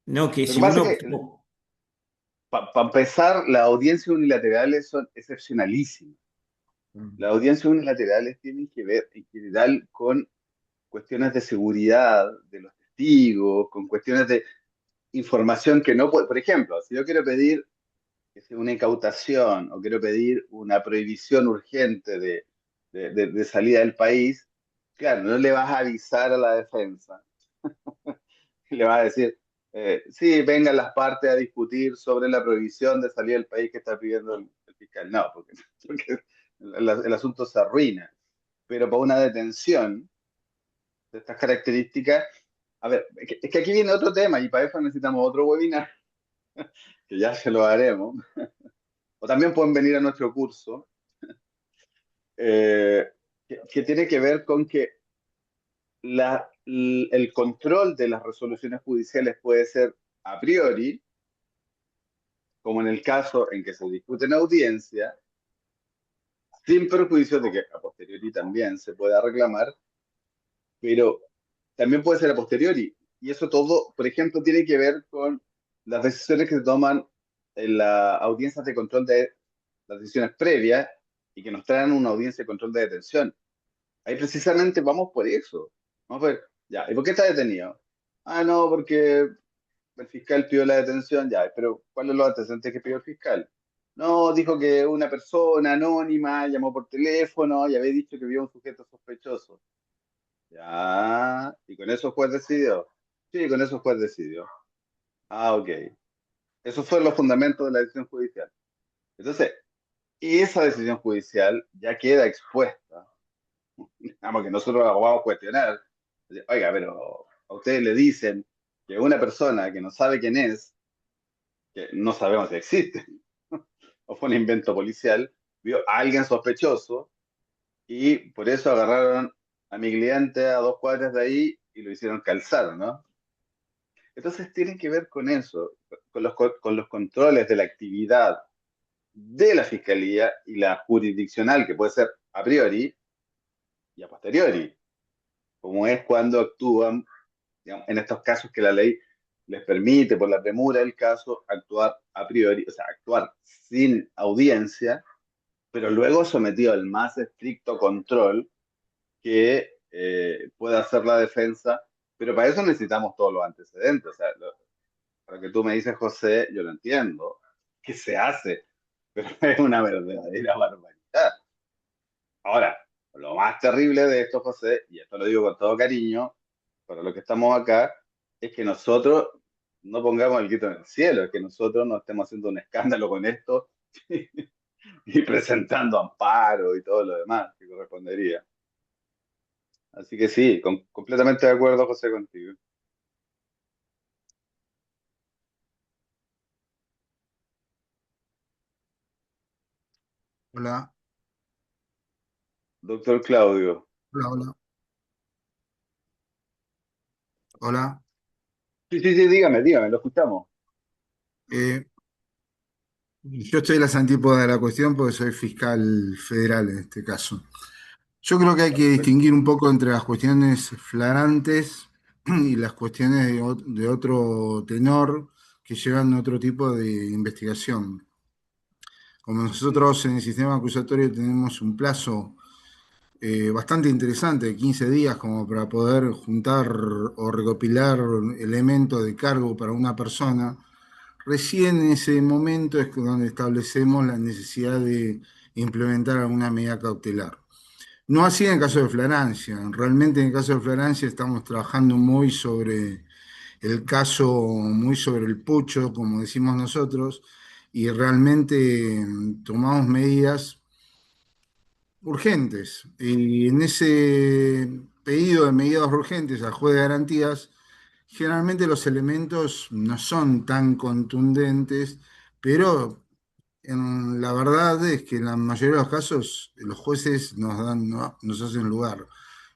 no, que Lo que si pasa uno... es que, para empezar, las audiencias unilaterales son excepcionalísimas. Las audiencias unilaterales tienen que ver en general con cuestiones de seguridad de los testigos, con cuestiones de información que no puede. Por ejemplo, si yo quiero pedir que sea una incautación o quiero pedir una prohibición urgente de salida del país, claro, no le vas a avisar a la defensa, le vas a decir, sí, vengan las partes a discutir sobre la prohibición de salida del país que está pidiendo el fiscal. No, porque el asunto se arruina. Pero para una detención de estas características, a ver, es que aquí viene otro tema y para eso necesitamos otro webinar, que ya se lo haremos. O también pueden venir a nuestro curso, que tiene que ver con que el control de las resoluciones judiciales puede ser a priori, como en el caso en que se discute en audiencia, sin perjuicio de que a posteriori también se pueda reclamar, pero también puede ser a posteriori. Y eso todo, por ejemplo, tiene que ver con las decisiones que se toman en las audiencias de control de las decisiones previas y que nos traen una audiencia de control de detención. Ahí precisamente vamos por eso. Vamos a ver, ya, ¿y por qué está detenido? Ah, no, porque el fiscal pidió la detención, ya, pero ¿cuáles son los antecedentes que pidió el fiscal? No, dijo que una persona anónima llamó por teléfono y había dicho que vio un sujeto sospechoso. Ya, y con eso el juez decidió. Sí, con eso el juez decidió. Ah, ok. Esos fueron los fundamentos de la decisión judicial. Entonces, esa decisión judicial ya queda expuesta. Vamos, que nosotros la vamos a cuestionar. Oiga, pero a ustedes le dicen que una persona que no sabe quién es, que no sabemos si existe, o fue un invento policial, vio a alguien sospechoso y por eso agarraron a mi cliente a 2 cuadras de ahí y lo hicieron calzar, ¿no? Entonces tienen que ver con eso, con los controles de la actividad de la fiscalía y la jurisdiccional, que puede ser a priori y a posteriori, como es cuando actúan, digamos, en estos casos que la ley les permite, por la premura del caso, actuar a priori, o sea, actuar sin audiencia, pero luego sometido al más estricto control que pueda hacer la defensa, pero para eso necesitamos todos los antecedentes, o sea, lo que tú me dices, José, yo lo entiendo, que se hace, pero es una verdadera barbaridad. Ahora, lo más terrible de esto, José, y esto lo digo con todo cariño, para los que estamos acá, es que nosotros no pongamos el grito en el cielo, es que nosotros no estemos haciendo un escándalo con esto y presentando amparo y todo lo demás que correspondería. Así que sí, completamente de acuerdo, José, contigo. Hola, Doctor Claudio. hola, hola, hola. Sí, sí, sí, dígame, lo escuchamos. Eh, yo estoy en las antípodas de la cuestión porque soy fiscal federal en este caso. Yo creo que hay que Perfecto. distinguir un poco entre las cuestiones flagrantes y las cuestiones de otro tenor que llevan a otro tipo de investigación. Como nosotros en el sistema acusatorio tenemos un plazo bastante interesante, de 15 días, como para poder juntar o recopilar elementos de cargo para una persona. Recién en ese momento es donde establecemos la necesidad de implementar alguna medida cautelar. No así en el caso de flagrancia. Realmente en el caso de flagrancia estamos trabajando muy sobre el caso, muy sobre el pucho, como decimos nosotros, y realmente tomamos medidas urgentes. Y en ese pedido de medidas urgentes al juez de garantías, generalmente los elementos no son tan contundentes, pero la verdad es que en la mayoría de los casos los jueces nos hacen lugar.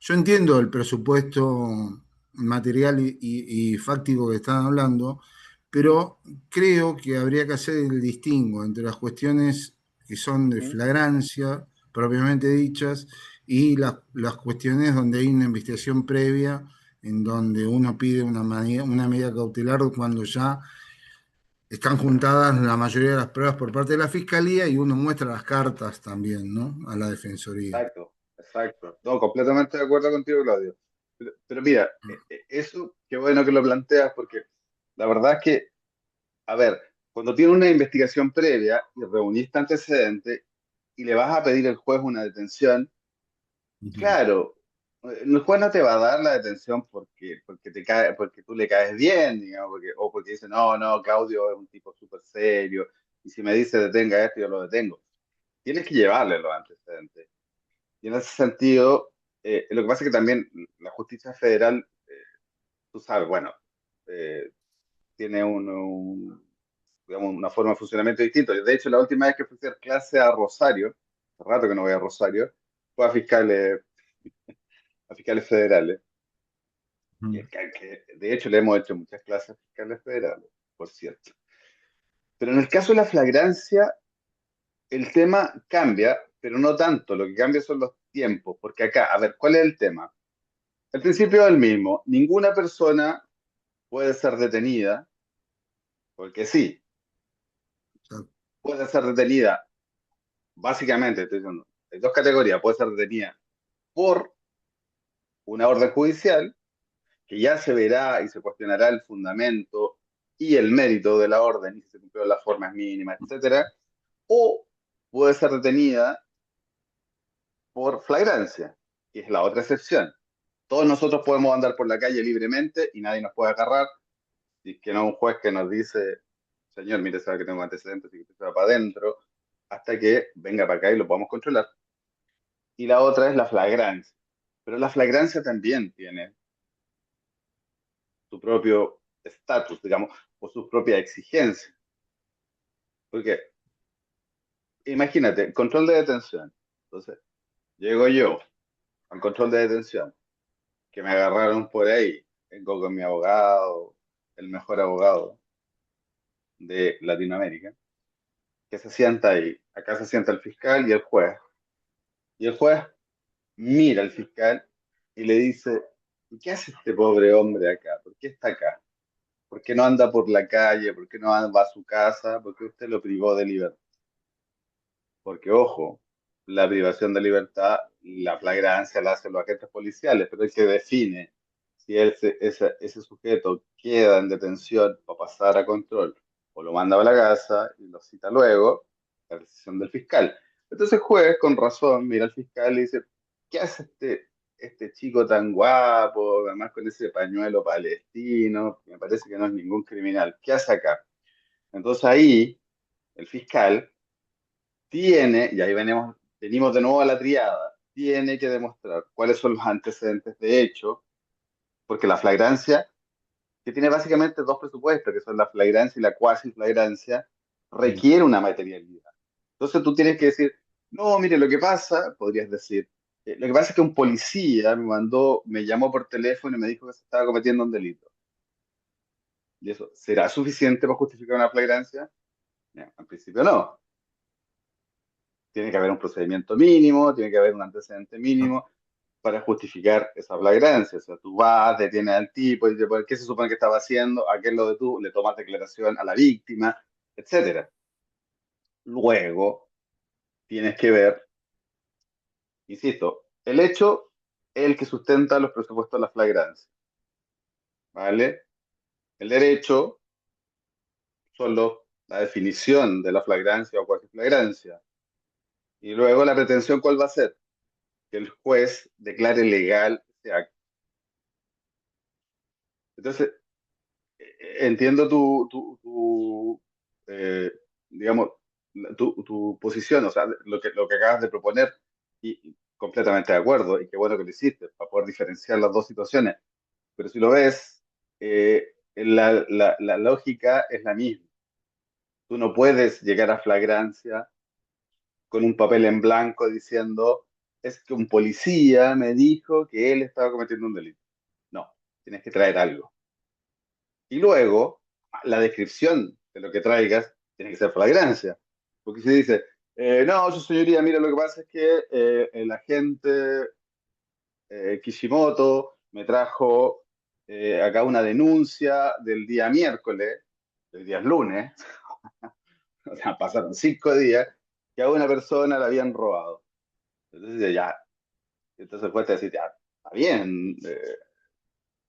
Yo entiendo el presupuesto material y fáctico que están hablando, pero creo que habría que hacer el distingo entre las cuestiones que son de ¿Mm? flagrancia, propiamente dichas, y las cuestiones donde hay una investigación previa, en donde uno pide una medida cautelar cuando ya están juntadas la mayoría de las pruebas por parte de la fiscalía y uno muestra las cartas también, ¿no? A la defensoría. Exacto, exacto. No, completamente de acuerdo contigo, Claudio. Pero mira, eso, qué bueno que lo planteas, porque la verdad es que, a ver, cuando tienes una investigación previa y reuniste antecedentes y le vas a pedir al juez una detención, Ujú. claro, el juez no te va a dar la detención porque te cae, porque tú le caes bien, digamos, o porque dice, no, no, Claudio es un tipo súper serio, y si me dice detenga esto, yo lo detengo. Tienes que llevarle los antecedentes. Y en ese sentido, lo que pasa es que también la justicia federal, tú sabes, bueno, eh, tiene digamos, una forma de funcionamiento distinta. De hecho, la última vez que fui a hacer clase a Rosario, hace rato que no voy a Rosario, fue a fiscales federales, Ujú. que de hecho le hemos hecho muchas clases a fiscales federales, por cierto. Pero en el caso de la flagrancia, el tema cambia, pero no tanto. Lo que cambia son los tiempos, porque acá, a ver, ¿cuál es el tema? El principio es el mismo. Ninguna persona puede ser detenida, porque sí. puede ser detenida, básicamente, estoy diciendo, hay dos categorías, puede ser detenida por una orden judicial, que ya se verá y se cuestionará el fundamento y el mérito de la orden, y si se cumplieron las formas mínimas, etcétera, o puede ser detenida por flagrancia, que es la otra excepción. Todos nosotros podemos andar por la calle libremente y nadie nos puede agarrar, y que no un juez que nos dice, señor, mire, sabe que tengo antecedentes y que usted se va para adentro, hasta que venga para acá y lo podamos controlar. Y la otra es la flagrancia. Pero la flagrancia también tiene su propio estatus, digamos, o su propia exigencia. Porque imagínate, control de detención. Entonces, llego yo al control de detención, que me agarraron por ahí, vengo con mi abogado, el mejor abogado de Latinoamérica, que se sienta ahí. Acá se sienta el fiscal y el juez. Y el juez mira al fiscal y le dice, ¿y qué hace este pobre hombre acá? ¿Por qué está acá? ¿Por qué no anda por la calle? ¿Por qué no va a su casa? ¿Por qué usted lo privó de libertad? Porque, ojo, la privación de libertad, la flagrancia la hacen los agentes policiales, pero el que define si ese sujeto queda en detención para pasar a control o lo manda a la casa y lo cita luego, la decisión del fiscal. Entonces el juez, con razón, mira al fiscal y dice, ¿qué hace este chico tan guapo, además con ese pañuelo palestino? Me parece que no es ningún criminal. ¿Qué hace acá? Entonces ahí el fiscal tiene, y ahí venimos de nuevo a la triada, tiene que demostrar cuáles son los antecedentes de hecho, porque la flagrancia, que tiene básicamente dos presupuestos, que son la flagrancia y la cuasi flagrancia, requiere una materialidad. Entonces tú tienes que decir, no, mire, lo que pasa, podrías decir, lo que pasa es que un policía me llamó por teléfono y me dijo que se estaba cometiendo un delito. ¿Y eso será suficiente para justificar una flagrancia? En principio no. Tiene que haber un procedimiento mínimo, tiene que haber un antecedente mínimo para justificar esa flagrancia. O sea, tú vas, detienes al tipo y dices, "Pues, ¿qué se supone que estaba haciendo? ¿A qué es lo de tú? Le tomas declaración a la víctima, etcétera. Luego, tienes que ver, insisto, el hecho es el que sustenta los presupuestos de la flagrancia, ¿vale? El derecho solo la definición de la flagrancia o cuasi flagrancia. Y luego la pretensión, ¿cuál va a ser? Que el juez declare legal ese acto. Entonces, entiendo eh, digamos, tu posición, o sea, lo que acabas de proponer, y completamente de acuerdo, y qué bueno que lo hiciste, para poder diferenciar las dos situaciones. Pero si lo ves, la lógica es la misma. Tú no puedes llegar a flagrancia con un papel en blanco diciendo, es que un policía me dijo que él estaba cometiendo un delito. No, tienes que traer algo. Y luego, la descripción de lo que traigas tiene que ser flagrancia. Porque si dice, no, su señoría, mira, lo que pasa es que el agente Kishimoto me trajo acá una denuncia del día miércoles, el día es lunes, o sea, pasaron 5 días, que a una persona la habían robado. Entonces, ya, entonces el juez te dice, ya, está bien,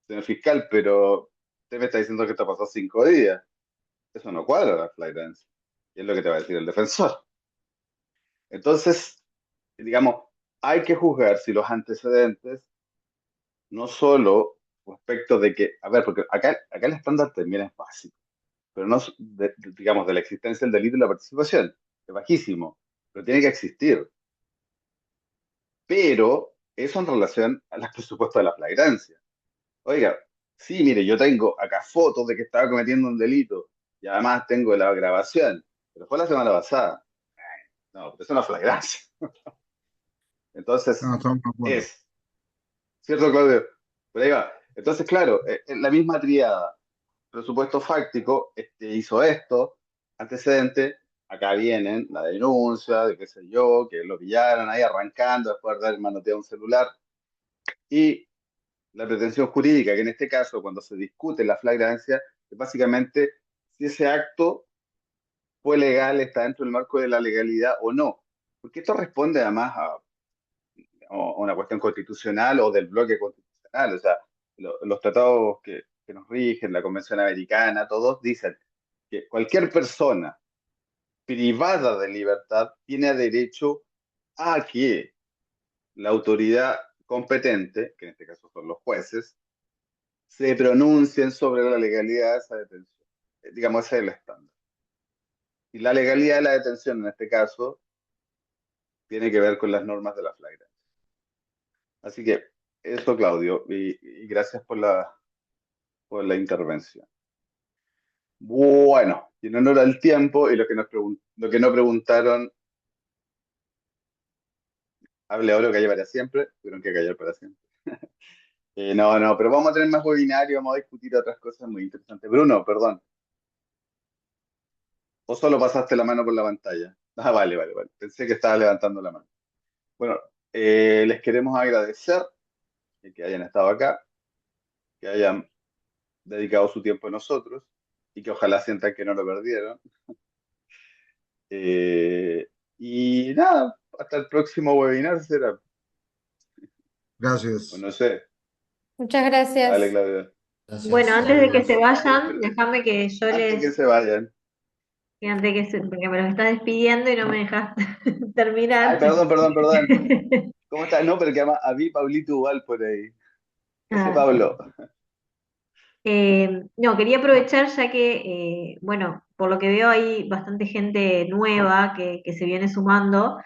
señor fiscal, pero usted me está diciendo que esto pasó 5 días. Eso no cuadra la flagrancia. Y es lo que te va a decir el defensor. Entonces, digamos, hay que juzgar si los antecedentes, no solo respecto de que, a ver, porque acá el estándar también es básico, pero no, digamos, de la existencia del delito y la participación. Es bajísimo, pero tiene que existir. Pero eso en relación al presupuesto de la flagrancia. Oiga, sí, mire, yo tengo acá fotos de que estaba cometiendo un delito y además tengo la grabación, pero fue la semana pasada. No, pero eso no es flagrancia. No, Entonces, estamos de acuerdo. es, ¿cierto, Claudio? Por ahí va. Entonces, claro, la misma triada, presupuesto fáctico, hizo esto, antecedente, acá vienen la denuncia de qué sé yo, que lo pillaron ahí arrancando después de haber manoteado un celular, y la pretensión jurídica, que en este caso, cuando se discute la flagrancia, es básicamente si ese acto fue legal, está dentro del marco de la legalidad o no. Porque esto responde además a una cuestión constitucional o del bloque constitucional. O sea, los tratados que nos rigen, la Convención Americana, todos dicen que cualquier persona privada de libertad tiene derecho a que la autoridad competente, que en este caso son los jueces, se pronuncien sobre la legalidad de esa detención. Digamos, ese es el estándar. Y la legalidad de la detención, en este caso, tiene que ver con las normas de la flagrancia. Así que eso, Claudio, y gracias por la intervención. Bueno, y en honor al tiempo y lo que no preguntaron, hable ahora o calle para siempre, tuvieron que callar para siempre. No, pero vamos a tener más webinarios, vamos a discutir otras cosas muy interesantes. Bruno, perdón, o solo pasaste la mano por la pantalla. Ah, vale. Pensé que estabas levantando la mano. Bueno, les queremos agradecer que hayan estado acá, que hayan dedicado su tiempo a nosotros y que ojalá sientan que no lo perdieron. Eh, y nada, hasta el próximo webinar será. O Gracias. no sé, Muchas dale, gracias. Claudia. Bueno, antes de que se vayan, Pero déjame que yo antes que les, se vayan. que antes que porque me los estás despidiendo y no me dejas Ay, terminar. perdón. ¿Cómo estás? No, pero que además vi Pablito Ubal por ahí. Ese Ah, Pablo. no, quería aprovechar ya que, bueno, por lo que veo hay bastante gente nueva que se viene sumando,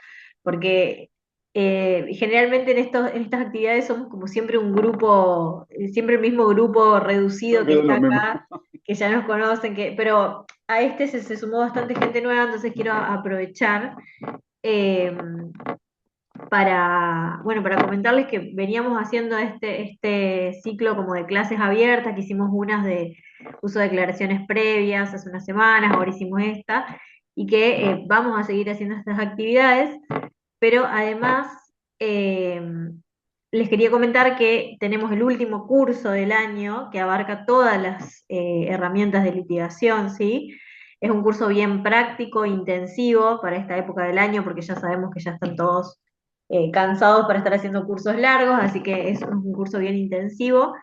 porque generalmente en estas actividades somos como siempre un grupo, siempre el mismo grupo reducido que Siempre está lo mismo. acá, que ya nos conocen, pero a este se sumó bastante gente nueva, entonces quiero aprovechar. eh, bueno, para comentarles que veníamos haciendo este ciclo como de clases abiertas, que hicimos unas de uso de declaraciones previas hace unas semanas, ahora hicimos esta, y que vamos a seguir haciendo estas actividades, pero además eh, les quería comentar que tenemos el último curso del año que abarca todas las herramientas de litigación, ¿sí? Es un curso bien práctico, intensivo para esta época del año, porque ya sabemos que ya están todos cansados para estar haciendo cursos largos, así que es un curso bien intensivo,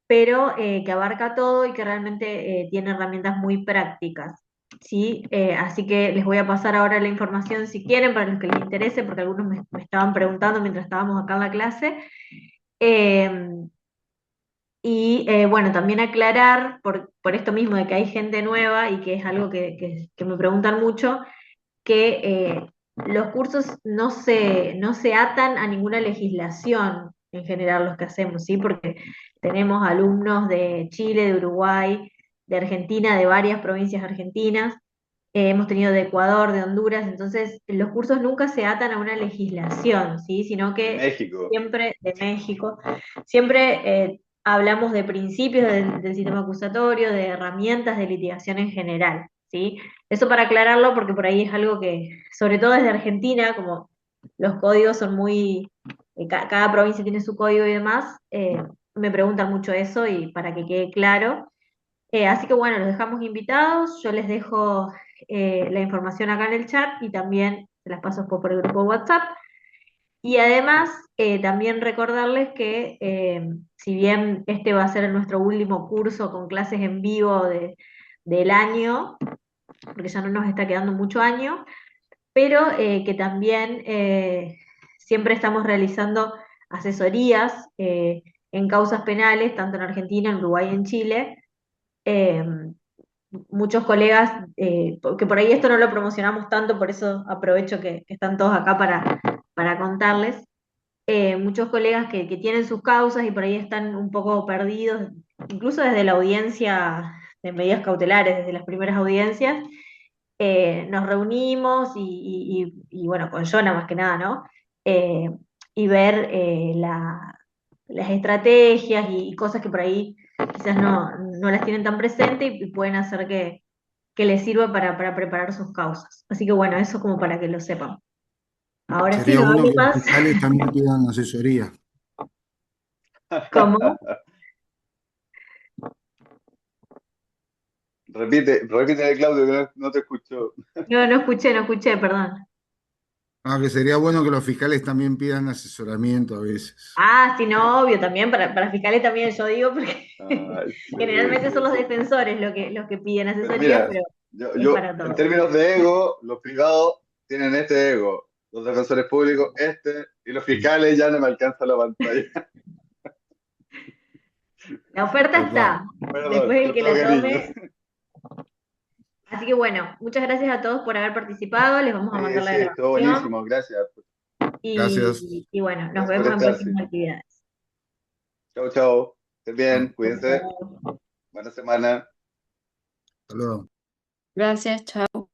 pero que abarca todo y que realmente tiene herramientas muy prácticas. ¿Sí? Así que les voy a pasar ahora la información si quieren, para los que les interese, porque algunos me estaban preguntando mientras estábamos acá en la clase. Eh, bueno, también aclarar, por esto mismo de que hay gente nueva y que es algo que me preguntan mucho, que los cursos no se atan a ninguna legislación en general los que hacemos, ¿sí? Porque tenemos alumnos de Chile, de Uruguay, de Argentina, de varias provincias argentinas, hemos tenido de Ecuador, de Honduras, entonces los cursos nunca se atan a una legislación, ¿sí? Sino De que México. siempre, de México, siempre hablamos de principios del sistema acusatorio, de herramientas de litigación en general, ¿sí? Eso para aclararlo, porque por ahí es algo que, sobre todo desde Argentina, como los códigos son muy, cada provincia tiene su código y demás, me preguntan mucho eso y para que quede claro. Así que bueno, los dejamos invitados, yo les dejo la información acá en el chat y también se las paso por el grupo WhatsApp. Y además, también recordarles que si bien este va a ser nuestro último curso con clases en vivo del año, porque ya no nos está quedando mucho año, pero que también siempre estamos realizando asesorías en causas penales, tanto en Argentina, en Uruguay y en Chile. Eh, Muchos colegas, que por ahí esto no lo promocionamos tanto, por eso aprovecho que están todos acá para contarles. Muchos colegas que tienen sus causas y por ahí están un poco perdidos, incluso desde la audiencia de medidas cautelares, desde las primeras audiencias, nos reunimos bueno, con Jonah más que nada, ¿no? Eh, y ver las estrategias y cosas que por ahí quizás no las tienen tan presente y pueden hacer que les sirva para preparar sus causas. Así que bueno, eso como para que lo sepan. Ahora sí, Sería ¿no? bueno ¿Alguien que los más? fiscales también pidan asesoría. ¿Cómo? Repite, Claudio, que no te escucho. No escuché, perdón. Que sería bueno que los fiscales también pidan asesoramiento a veces. Ah, sí, no, obvio, también para fiscales también yo digo, porque Ay, sí, generalmente son sí, los sí. defensores los que piden Pero asesoría, mira, pero es yo, para en todo. términos de ego, los privados tienen este ego, los defensores públicos este, y los fiscales ya no me alcanza la pantalla. La oferta Tal cual. está, Perdón, después el con que todo la cariño. tome. Así que bueno, muchas gracias a todos por haber participado, les vamos a mandar la Sí, estuvo grabación buenísimo, gracias. Gracias. y bueno, nos Gracias por vemos en estar, sí. próximas actividades. Chau, chau. Estén bien, Chao. cuídense. Buena semana. Hasta luego. Gracias, chao.